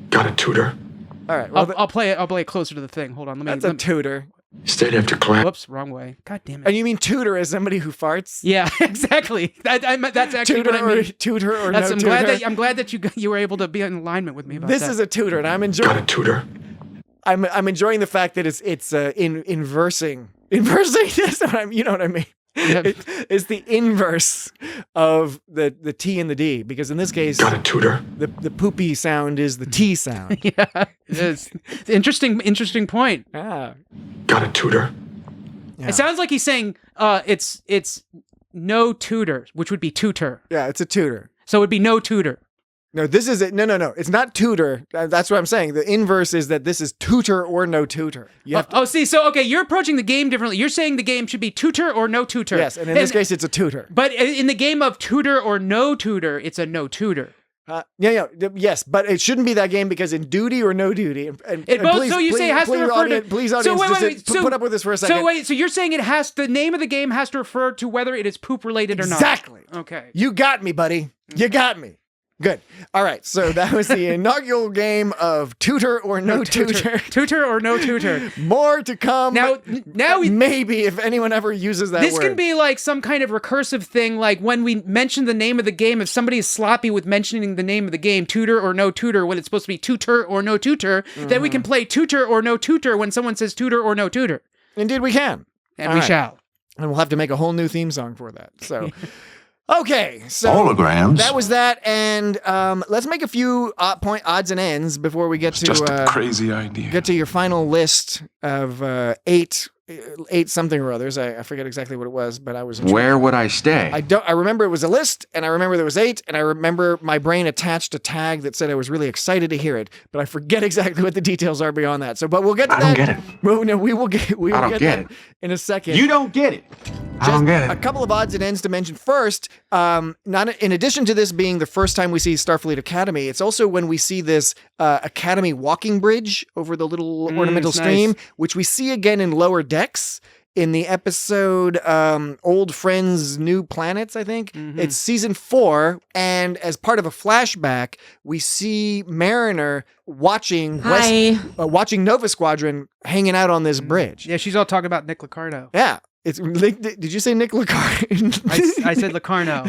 Got a tutor. All right, well, I'll play it. I'll play it closer to the thing. Hold on. that's a tutor. Stayed after class. Whoops, wrong way. God damn it. And you mean tutor as somebody who farts? Yeah, exactly. That's actually tutor what I mean. Tutor or That's, no tutor? I'm glad that you were able to be in alignment with me about This that. is a tutor, and I'm enjoying. Got a tutor. I'm enjoying the fact that it's inversing. That's what you know what I mean. Yep. It's the inverse of the T and the D, because in this case, got a tutor. The poopy sound is the T sound. Yeah, it is. It's interesting point. Ah. Got a tutor. Yeah. It sounds like he's saying it's no tutor, which would be tutor. Yeah, it's a tutor. So it would be no tutor. No, this is it. No. It's not tutor. That's what I'm saying. The inverse is that this is tutor or no tutor. See, so okay, you're approaching the game differently. You're saying the game should be tutor or no tutor. Yes, and in this case, it's a tutor. But in the game of tutor or no tutor, it's a no tutor. Yes, but it shouldn't be that game because in duty or no duty, and please, so you say it has to refer to. Please, audience, put up with this for a second. So you're saying the name of the game has to refer to whether it is poop related or not. Exactly. Okay. You got me, buddy. You got me. Good. All right. So that was the inaugural game of tutor or no tutor. Tutor or no tutor. More to come. Now maybe if anyone ever uses that this word. Can be like some kind of recursive thing, like when we mention the name of the game, if somebody is sloppy with mentioning the name of the game, tutor or no tutor, when it's supposed to be tutor or no tutor, then we can play tutor or no tutor when someone says tutor or no tutor. Indeed we can. And we shall. And we'll have to make a whole new theme song for that. So... Okay, so holograms. That was that, and let's make a few odds and ends before we get to just a crazy idea. Get to your final list of eight something or others. I forget exactly what it was, but I was. Where would I stay? I remember it was a list, and I remember there was 8, and I remember my brain attached a tag that said I was really excited to hear it, but I forget exactly what the details are beyond that. So, but we'll get to that. I don't get it. Well, no, we will get. I don't get it in a second. You don't get it. I don't get it. A couple of odds and ends to mention. First, not in addition to this being the first time we see Starfleet Academy, it's also when we see this Academy walking bridge over the little ornamental stream, which we see again in Lower Decks. In the episode Old Friends, New Planets, I think. It's season 4, and as part of a flashback, we see Mariner watching Nova Squadron hanging out on this bridge. Yeah, she's all talking about Nick Locarno. Yeah. Did you say Nick Locarno? I said Locarno.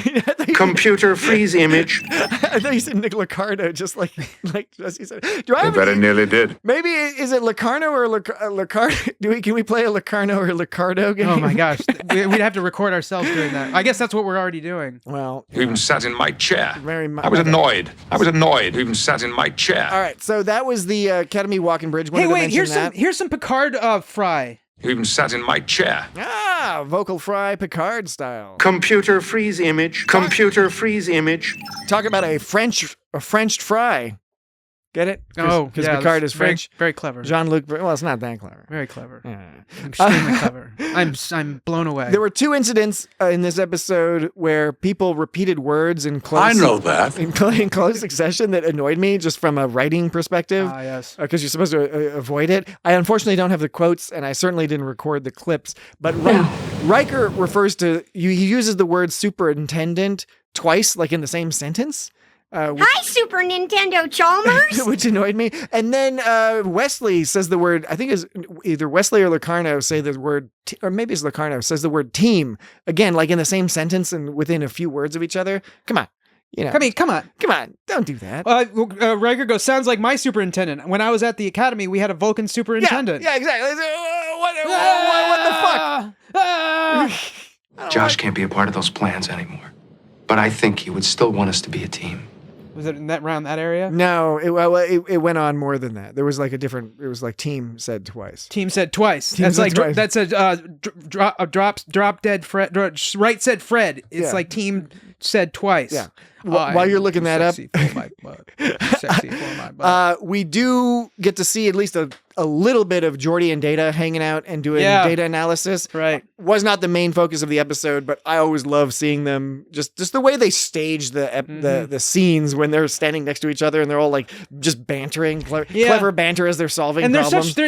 Computer freeze image. I thought you said Nick Locarno, just like Jesse said. I bet I nearly did. Maybe is it Locarno or Locarno? Can we play a Locarno or Locardo game? Oh my gosh, we'd have to record ourselves doing that. I guess that's what we're already doing. Well, you even sat in my chair. I was annoyed. You even sat in my chair. All right, so that was the Academy walking bridge. Hey, wait, here's some Picard fry. You even sat in my chair. Ah, vocal fry Picard style. Computer freeze image. Computer freeze image. Talk about a French fry. Get it? Because Picard is French. Very clever. Jean-Luc. Well, it's not that clever. Very clever. Yeah. Extremely clever. I'm blown away. There were 2 incidents in this episode where people repeated words in close. I know that. In close succession that annoyed me just from a writing perspective. Ah, yes. Because you're supposed to avoid it. I unfortunately don't have the quotes, and I certainly didn't record the clips. But Riker refers to he uses the word superintendent twice, like in the same sentence. Hi, Super Nintendo Chalmers! Which annoyed me. And then Wesley says the word, I think is either Wesley or Locarno say the word, or maybe it's Locarno, says the word team. Again, like in the same sentence and within a few words of each other. Come on. You know, come on. Don't do that. Riker goes, sounds like my superintendent. When I was at the academy, we had a Vulcan superintendent. Yeah, exactly. What the fuck? Josh can't be a part of those plans anymore. But I think he would still want us to be a team. Was it in that around that area? No, it went on more than that. There was like it was like team said twice. Team said twice. That's like twice. That's a drop dead Fred. Right said Fred. It's like team said twice. Yeah. While you're looking that up, sexy for my butt. We do get to see at least a little bit of Geordi and Data hanging out and doing data analysis. Right. Was not the main focus of the episode, but I always love seeing them just the way they stage the scenes when they're standing next to each other and they're all like just bantering, clever banter as they're solving problems.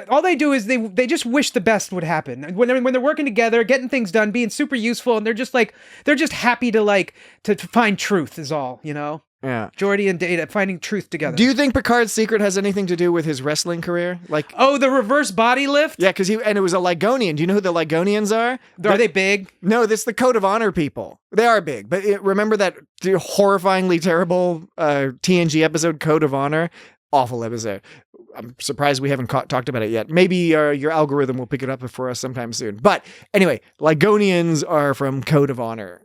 All they do is they just wish the best would happen when they're working together, getting things done, being super useful, and they're just happy to find truth is all, you know. Yeah. Geordi and Data finding truth together. Do you think Picard's secret has anything to do with his wrestling career? Like, the reverse body lift? Yeah, because it was a Ligonian. Do you know who the Ligonians are? Are they big? No, that's the Code of Honor people. They are big, but remember that horrifyingly terrible TNG episode, Code of Honor? Awful episode. I'm surprised we haven't talked about it yet. Maybe your algorithm will pick it up for us sometime soon. But anyway, Ligonians are from Code of Honor.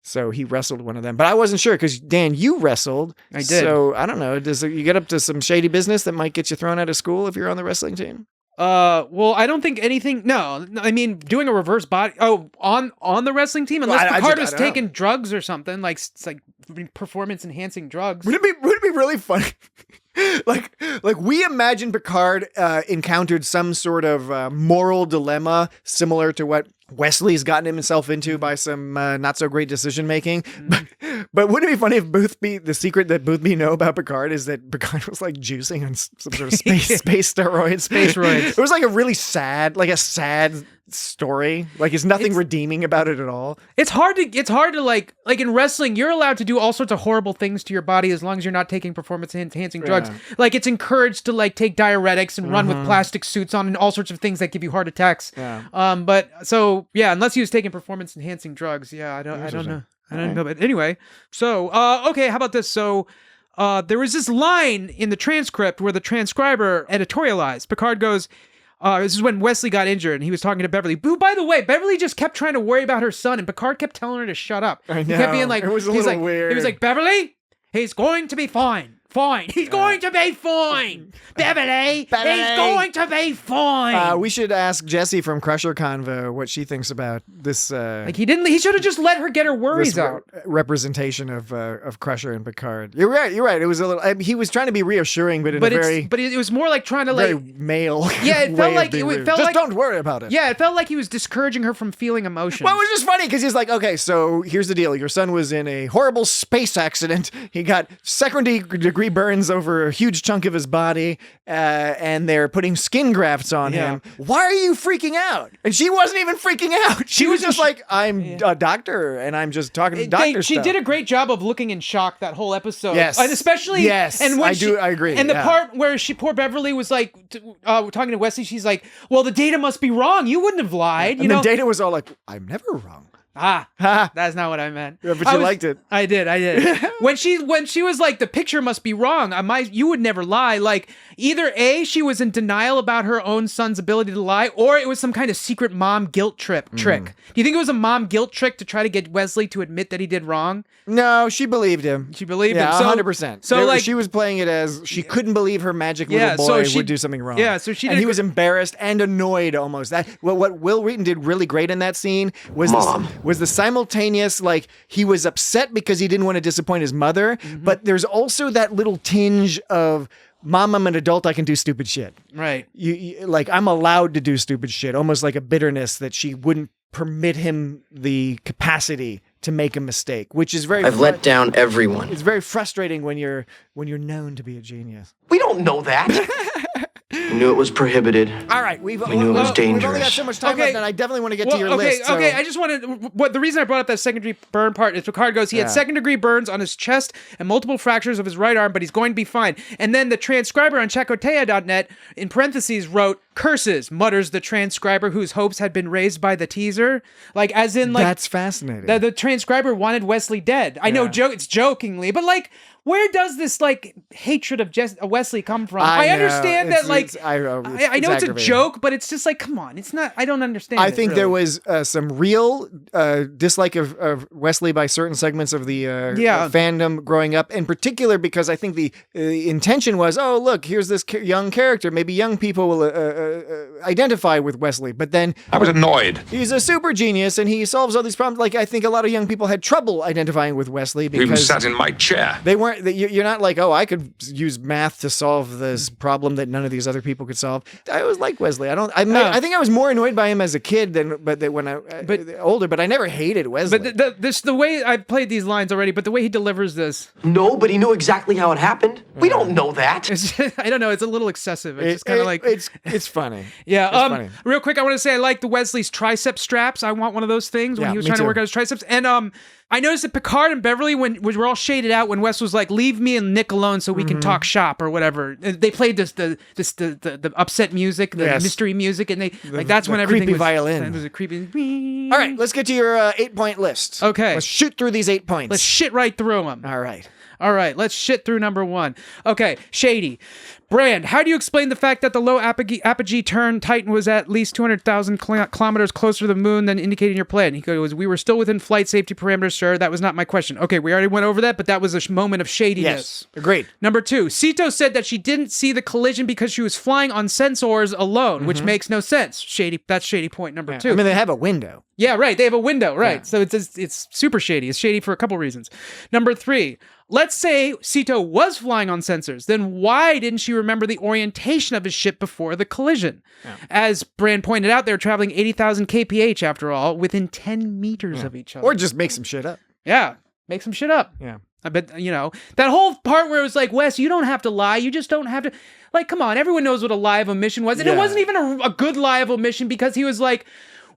So he wrestled one of them. But I wasn't sure because, Dan, you wrestled. I did. So I don't know. You get up to some shady business that might get you thrown out of school if you're on the wrestling team? Well, I don't think anything. No, I mean doing a reverse body. Oh, on the wrestling team, unless Picard was taking drugs or something, like it's like performance enhancing drugs. Would it be really funny? like we imagine Picard encountered some sort of moral dilemma similar to what Wesley's gotten himself into by some not so great decision making. But wouldn't it be funny if the secret that Boothby know about Picard is that Picard was like juicing on some sort of space steroids. Space roids. It was like a sad story. Like there's nothing redeeming about it at all. It's hard to like in wrestling, you're allowed to do all sorts of horrible things to your body as long as you're not taking performance enhancing drugs. Like it's encouraged to like take diuretics and run with plastic suits on and all sorts of things that give you heart attacks. But so unless he was taking performance enhancing drugs, I don't know. I don't know. But anyway, so okay, how about this? So there was this line in the transcript where the transcriber editorialized. Picard goes, this is when Wesley got injured and he was talking to Beverly. Who, by the way, Beverly just kept trying to worry about her son and Picard kept telling her to shut up. I know. He kept being like, it was a little weird. He was like, Beverly, he's going to be fine. fine. He's going to be fine. Beverly, he's going to be fine. We should ask Jessie from Crusher Convo what she thinks about this. He should have just let her get her worries out. Representation of Crusher and Picard. You're right. It was a little. He was trying to be reassuring, but it was more like trying to very male. Yeah, it felt like just don't worry about it. Yeah, it felt like he was discouraging her from feeling emotions. Well, it was just funny because he's like, okay, so here's the deal. Your son was in a horrible space accident. He got second-degree burns over a huge chunk of his body, and they're putting skin grafts on him. Why are you freaking out? And she wasn't even freaking out. She was just like, I'm a doctor, and I'm just talking doctor stuff. She did a great job of looking in shock that whole episode. Yes. And especially... Yes, and when I agree. And the part where poor Beverly was like, talking to Wesley, she's like, well, the data must be wrong. You wouldn't have lied. And then Data was all like, I'm never wrong. That's not what I meant. Yeah, but you liked it. I did. when she was like, the picture must be wrong. You would never lie. Like, either A, she was in denial about her own son's ability to lie, or it was some kind of secret mom guilt trick. Do you think it was a mom guilt trick to try to get Wesley to admit that he did wrong? No, she believed him. She believed him. 100%. So she was playing it as she couldn't believe her magic little boy would do something wrong. Yeah, so she did. And he was embarrassed and annoyed almost. What Will Wheaton did really great in that scene was the simultaneous, like, he was upset because he didn't want to disappoint his mother, but there's also that little tinge of, Mom, I'm an adult, I can do stupid shit. Right. You like, I'm allowed to do stupid shit, almost like a bitterness that she wouldn't permit him the capacity to make a mistake, which is very... I've let down everyone. It's very frustrating when you're known to be a genius. We don't know that. We knew it was prohibited. All right, we knew it was dangerous. We've only got so much time left, and I definitely want to get to your list. Okay, I just wanted... The reason I brought up that second-degree burn part is Picard goes, he had second-degree burns on his chest and multiple fractures of his right arm, but he's going to be fine. And then the transcriber on Chakotea.net, in parentheses, wrote, curses, mutters the transcriber whose hopes had been raised by the teaser. Like, as in, like... That's fascinating. The transcriber wanted Wesley dead. I know it's jokingly, but, like... Where does this, like, hatred of Wesley come from? I understand that, like, I know it's a joke, but it's just like, come on, it's not, I don't understand. I think there was some real dislike of Wesley by certain segments of the fandom growing up, in particular because I think the intention was, oh, look, here's this young character. Maybe young people will identify with Wesley, but then... I was annoyed. He's a super genius, and he solves all these problems. Like, I think a lot of young people had trouble identifying with Wesley because... He even sat in my chair. They weren't... You're not like, oh, I could use math to solve this problem that none of these other people could solve. I always liked Wesley. I think I was more annoyed by him as a kid than when I older. But I never hated Wesley. But the way I played these lines already, but the way he delivers this, nobody knew exactly how it happened. We don't know that. I don't know. It's a little excessive. It's kind of like it's funny. Yeah. It's funny. Real quick, I want to say I like the Wesley's tricep straps. I want one of those things when he was trying to work out his triceps. And I noticed that Picard and Beverly, when were all shaded out, when Wes was like, "Leave me and Nick alone so we can talk shop" or whatever. They played the upset music, the mystery music, and that's when everything was violin. It was a creepy. All right, let's get to your 8-point list. Okay, let's shoot through these 8 points. Let's shit right through them. All right, let's shit through number 1. Okay, shady. Brand, how do you explain the fact that the low apogee turn Titan was at least 200,000 kilometers closer to the moon than indicated in your plan? He goes, we were still within flight safety parameters, sir. That was not my question. Okay, we already went over that, but that was a moment of shadiness. Yes, agreed. Number 2, Sito said that she didn't see the collision because she was flying on sensors alone, which makes no sense. Shady. That's shady point number 2. I mean, they have a window. Yeah, right. They have a window, right? Yeah. So it's super shady. It's shady for a couple reasons. Number 3, let's say Sito was flying on sensors. Then why didn't she remember the orientation of his ship before the collision? Yeah. As Brand pointed out, they were traveling 80,000 kph after all, within 10 meters of each other. Or just make some shit up. Yeah, make some shit up. Yeah. I bet, that whole part where it was like, Wes, you don't have to lie. You just don't have to. Like, come on, everyone knows what a lie of omission was. And it wasn't even a good lie of omission because he was like,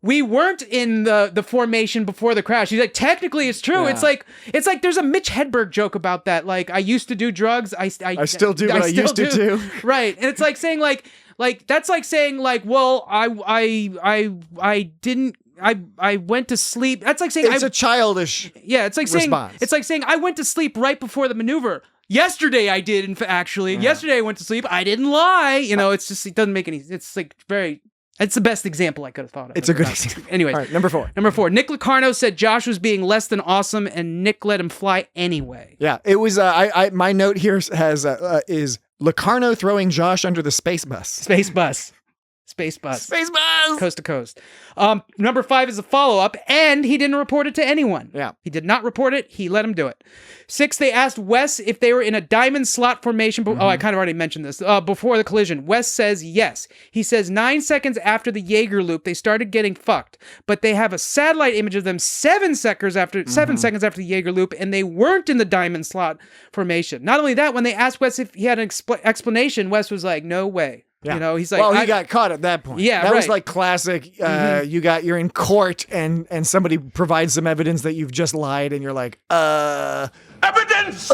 we weren't in the formation before the crash. He's like, technically it's true. Yeah. It's like there's a Mitch Hedberg joke about that. Like, I used to do drugs. I still do what I used to do. Right. And it's like saying like that's like saying like, well, I didn't. I went to sleep. That's like saying it's a childish. Yeah, it's like saying response. It's like saying I went to sleep right before the maneuver. Yesterday I did. Yesterday I went to sleep. I didn't lie. It's just, it doesn't make any. It's like very It's the best example I could have thought of. It's a good example. Anyways. All right, number 4. Number 4. Nick Locarno said Josh was being less than awesome, and Nick let him fly anyway. Yeah, it was. My note here has is Locarno throwing Josh under the space bus. Space bus. Space bus. Space bus. Coast to coast. Number 5 is a follow-up, and he didn't report it to anyone. Yeah. He did not report it. He let him do it. 6, they asked Wes if they were in a diamond slot formation. Oh, I kind of already mentioned this. Before the collision. Wes says yes. He says 9 seconds after the Jaeger loop, they started getting fucked. But they have a satellite image of them 7 seconds after the Jaeger loop, and they weren't in the diamond slot formation. Not only that, when they asked Wes if he had an explanation, Wes was like, no way. Yeah. You know, he's like, well, he got caught at that point. Yeah, that right. was like classic. You're in court and somebody provides some evidence that you've just lied, and you're like, Evidence!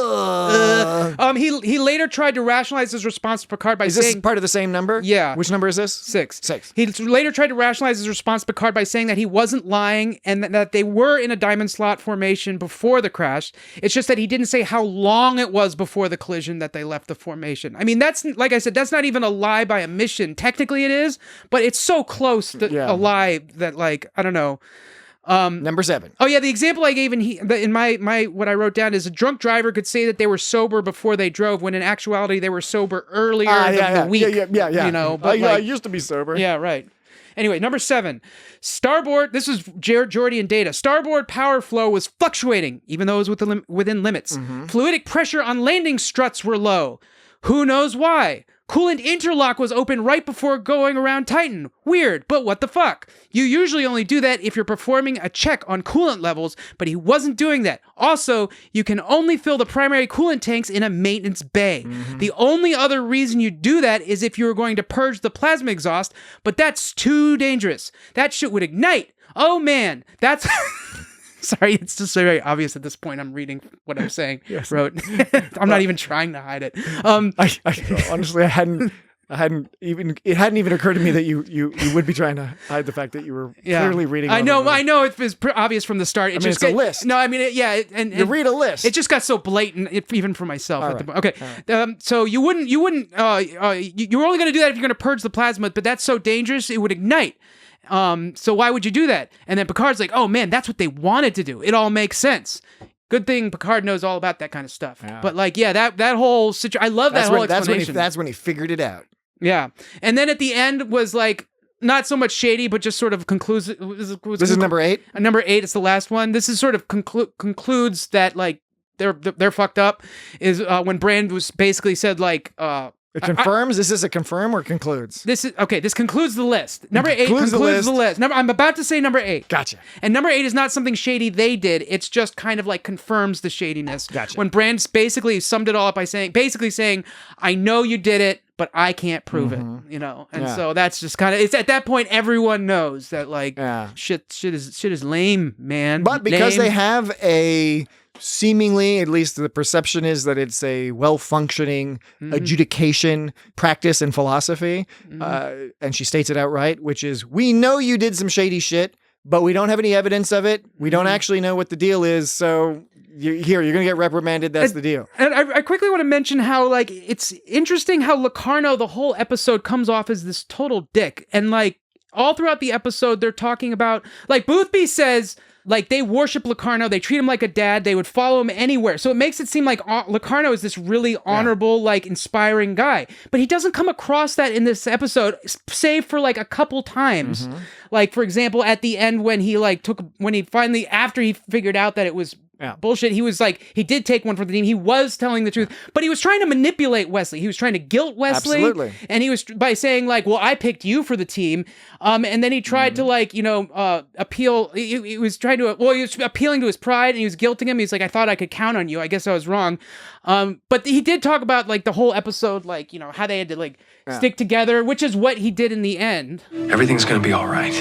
He later tried to rationalize his response to Picard by saying... Is this part of the same number? Yeah. Which number is this? 6. 6. He later tried to rationalize his response to Picard by saying that he wasn't lying and that they were in a diamond slot formation before the crash. It's just that he didn't say how long it was before the collision that they left the formation. I mean, that's, like I said, that's not even a lie by omission. Technically it is, but it's so close to a lie that, like, I don't know. Number 7. Oh yeah, the example I gave in my what I wrote down is a drunk driver could say that they were sober before they drove, when in actuality they were sober earlier the week. Yeah. You know, but I used to be sober. Yeah, right. Anyway, number 7, starboard. This is Geordi and Data. Starboard power flow was fluctuating, even though it was within limits. Fluidic pressure on landing struts were low. Who knows why? Coolant interlock was open right before going around Titan. Weird, but what the fuck? You usually only do that if you're performing a check on coolant levels, but he wasn't doing that. Also, you can only fill the primary coolant tanks in a maintenance bay. The only other reason you do that is if you were going to purge the plasma exhaust, but that's too dangerous. That shit would ignite. Oh man, that's... Sorry, it's just very obvious at this point. I'm reading what I'm saying. Yes. Wrote. I'm not even trying to hide it. Honestly, it hadn't even occurred to me that you would be trying to hide the fact that you were clearly reading. I know. It was obvious from the start. It's a list. No, I mean, and you read a list. It just got so blatant, even for myself. Okay, right. So you wouldn't. You were only going to do that if you're going to purge the plasma, but that's so dangerous it would ignite. So why would you do that? And then Picard's like, oh man, that's what they wanted to do. It all makes sense. Good thing Picard knows all about that kind of stuff. Yeah. But like, that whole situation, I love that whole explanation. That's when he figured it out. Yeah. And then at the end was like, not so much shady, but just sort of concludes. This is number 8? Number 8, it's the last one. This is sort of concludes that like, they're fucked up, is when Brand was basically said like, it confirms? Is this a confirm or concludes? This concludes the list. Number 8 concludes the list. I'm about to say number 8. Gotcha. And number 8 is not something shady they did. It's just kind of like confirms the shadiness. Gotcha. When Brand basically summed it all up by saying, I know you did it, but I can't prove it, you know? And so that's just kind of, it's at that point, everyone knows that like, shit is lame, man. But because they have a... Seemingly, at least the perception is that it's a well-functioning adjudication practice and philosophy. And she states it outright, which is, we know you did some shady shit, but we don't have any evidence of it. We don't actually know what the deal is. So you're going to get reprimanded. That's the deal. And I quickly want to mention how, like, it's interesting how Locarno, the whole episode, comes off as this total dick. And, like, all throughout the episode, they're talking about, like, Boothby says... Like, they worship Locarno. They treat him like a dad. They would follow him anywhere. So it makes it seem like Locarno is this really honorable, like, inspiring guy. But he doesn't come across that in this episode, save for, like, a couple times. Like, for example, at the end when he, like, after he figured out that it was bullshit, he was like, he did take one for the team. He was telling the truth, but he was trying to manipulate Wesley. He was trying to guilt Wesley. Absolutely. And he was by saying like, well, I picked you for the team. And then he tried to like, appeal. He was appealing to his pride and he was guilting him. He's like, I thought I could count on you. I guess I was wrong. But he did talk about like the whole episode, like, how they had to like stick together, which is what he did in the end. Everything's going to be all right.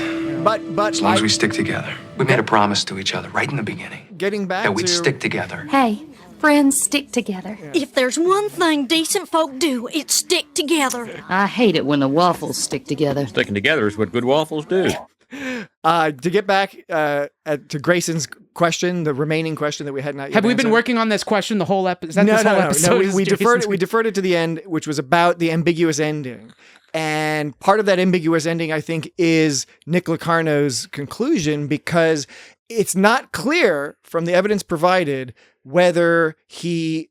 But as long as we stick together. We made a promise to each other right in the beginning. Getting back that we'd stick together. Hey, friends stick together. If there's one thing decent folk do, it's stick together. I hate it when the waffles stick together. Sticking together is what good waffles do. To get back to Grayson's question, the remaining question that we had not yet Have we been answered. working on this question the whole episode? No. We deferred it to the end, which was about the ambiguous ending. And part of that ambiguous ending, I think, is Nick Locarno's conclusion, because it's not clear from the evidence provided whether he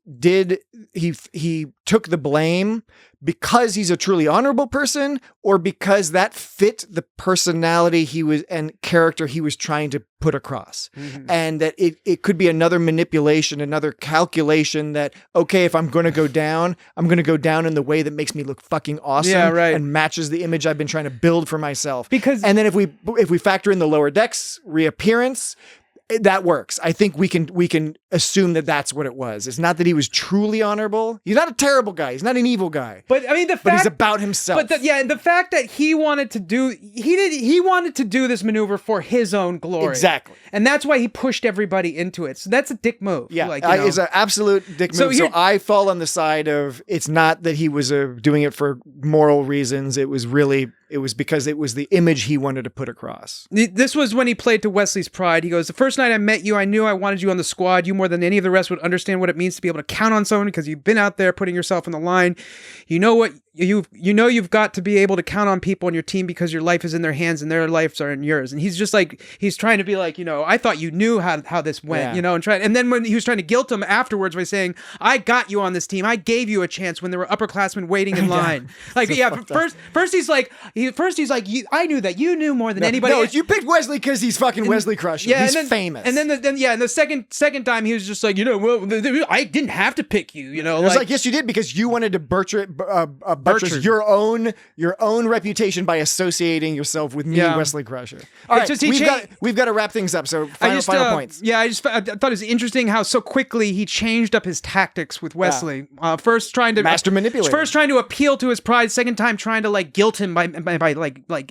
took the blame because he's a truly honorable person, or because that fit the personality and character he was trying to put across. Mm-hmm. And that it could be another manipulation, another calculation that, okay, if I'm going to go down, I'm going to go down in the way that makes me look fucking awesome and matches the image I've been trying to build for myself. And then if we factor in the Lower Decks reappearance, that works. I think we can assume that that's what it was. It's not that he was truly honorable. He's not a terrible guy. He's not an evil guy. But I mean, but he's about himself. But the fact that he wanted to do this maneuver for his own glory. Exactly. And that's why he pushed everybody into it. So that's a dick move. Yeah, it's an absolute dick move. So I fall on the side of, it's not that he was doing it for moral reasons. It was because it was the image he wanted to put across. This was when he played to Wesley's pride. He goes, "The first night I met you, I knew I wanted you on the squad. You more than any of the rest would understand what it means to be able to count on someone, because you've been out there putting yourself on the line. You know what you've got to be able to count on people on your team, because your life is in their hands and their lives are in yours." And he's just like, he's trying to be like, I thought you knew how this went, and then when he was trying to guilt him afterwards by saying, "I got you on this team. I gave you a chance when there were upperclassmen waiting in line." First he's like, I knew that you knew more than anybody. No, you picked Wesley because he's fucking Wesley Crusher. Yeah, he's famous. And then the second time he was just like, I didn't have to pick you. It was like, yes, you did, because you wanted to buttress your own reputation by associating yourself with me, Wesley Crusher. All right, we've got to wrap things up. So final points. Yeah, I thought it was interesting how so quickly he changed up his tactics with Wesley. First trying to master manipulate. First trying to appeal to his pride. Second time trying to like guilt him by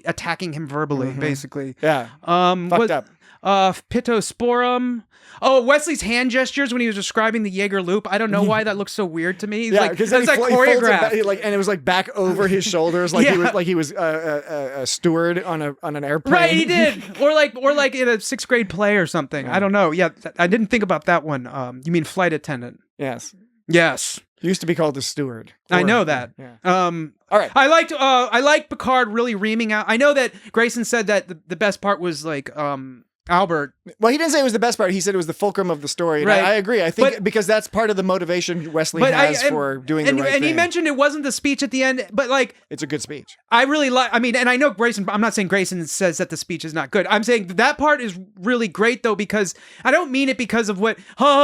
attacking him verbally, basically. Yeah. Fucked up. Pitosporum. Oh, Wesley's hand gestures when he was describing the Jaeger loop. I don't know why that looks so weird to me. Because it's like choreographed. And it was like back over his shoulders, like he was a steward on an airplane. Right, he did. Or like in a 6th grade play or something. I don't know. Yeah, I didn't think about that one. You mean flight attendant? Yes. Yes. Used to be called the steward. I know that. Yeah. All right. I liked Picard really reaming out. I know that Grayson said that the best part was like Albert. Well, he didn't say it was the best part. He said it was the fulcrum of the story. Right. I agree. I think because that's part of the motivation Wesley has for doing the right thing. And he mentioned it wasn't the speech at the end, but like, it's a good speech. I really like. I mean, and I know Grayson. I'm not saying Grayson says that the speech is not good. I'm saying that part is really great though, because I don't mean it because of what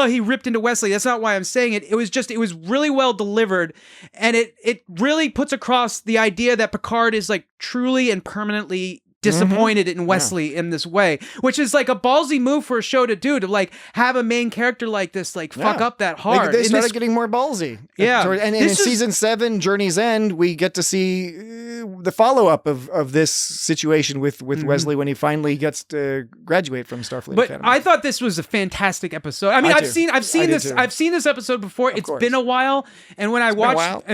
he ripped into Wesley. That's not why I'm saying it. It was really well delivered, and it really puts across the idea that Picard is like truly and permanently disappointed in Wesley in this way, which is like a ballsy move for a show to do, to like have a main character like this like fuck up that hard. They started getting more ballsy. Yeah. And in season 7, Journey's End, we get to see the follow-up of this situation with Wesley when he finally gets to graduate from Starfleet Academy. I thought this was a fantastic episode. I mean, I've seen this episode before. It's been a while, and when I watched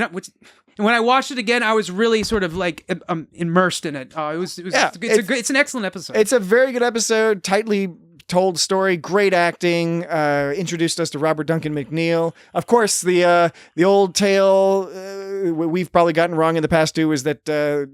and when I watched it again, I was really sort of like immersed in it. It's an excellent episode. It's a very good episode, tightly told story, great acting, introduced us to Robert Duncan McNeil. Of course, the old tale we've probably gotten wrong in the past too is that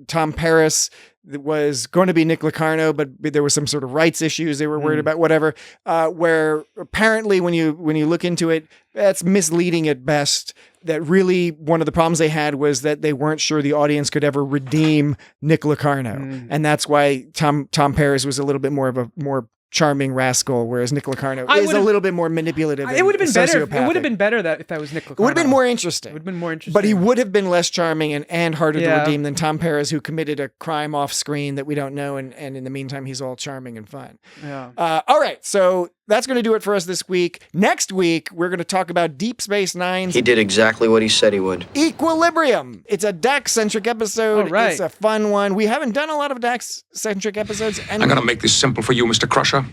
Tom Paris was going to be Nick Locarno, but there was some sort of rights issues they were worried about, whatever, where apparently when you look into it, that's misleading at best. That really one of the problems they had was that they weren't sure the audience could ever redeem Nick Locarno. And that's why Tom Paris was a little bit more of a more charming rascal, whereas Nick Locarno is a little bit more manipulative. It would have been better. It would have been better if that was Nick Locarno. It would have been more interesting. It would have been more interesting. But he would have been less charming and harder to redeem than Tom Paris, who committed a crime off screen that we don't know, and in the meantime he's all charming and fun. Yeah. All right, so that's going to do it for us this week. Next week, we're going to talk about Deep Space Nine's... He did exactly what he said he would. Equilibrium. It's a Dax-centric episode. Oh, right. It's a fun one. We haven't done a lot of Dax-centric episodes. I'm going to make this simple for you, Mr. Crusher.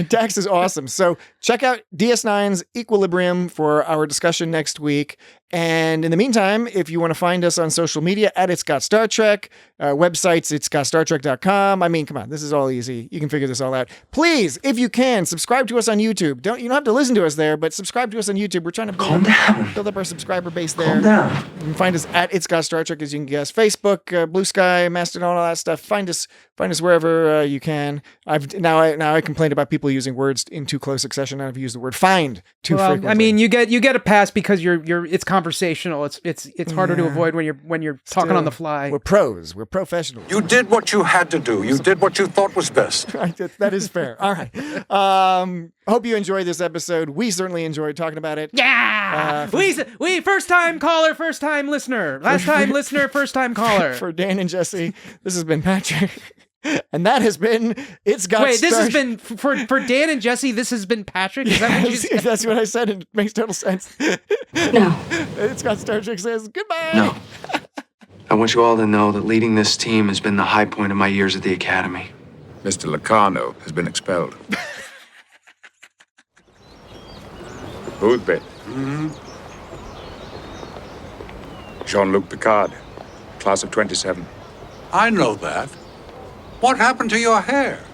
Dax is awesome. So check out DS9's Equilibrium for our discussion next week. And in the meantime, if you want to find us on social media at It's Got Star Trek, websites, itsgotstartrek.com. I mean, come on, this is all easy. You can figure this all out. Please, if you can, subscribe to us on YouTube. You don't have to listen to us there, but subscribe to us on YouTube. We're trying to build up our subscriber base there. Calm down. You can find us at It's Got Star Trek, as you can guess. Facebook, Blue Sky, Mastodon, all that stuff. Find us wherever you can. Now I complained about people using words in too close succession. Now I've used the word find too frequently. I mean, you get a pass because it's conversational. It's harder to avoid when you're talking on the fly. We're pros. We're professionals. You did what you had to do. You did what you thought was best. That is fair. All right. Hope you enjoyed this episode. We certainly enjoyed talking about it. Yeah. We first time caller, first time listener, last time listener, first time caller. For Dan and Jesse, this has been Patrick. And that has been It's Got Wait, this has been for Dan and Jesse, this has been Patrick? Is that what you said? That's what I said, and it makes total sense. No. It's Got Star Trek says goodbye. No. I want you all to know that leading this team has been the high point of my years at the Academy. Mr. Locarno has been expelled. Who's been? Jean-Luc Picard, class of 27. I know that. What happened to your hair?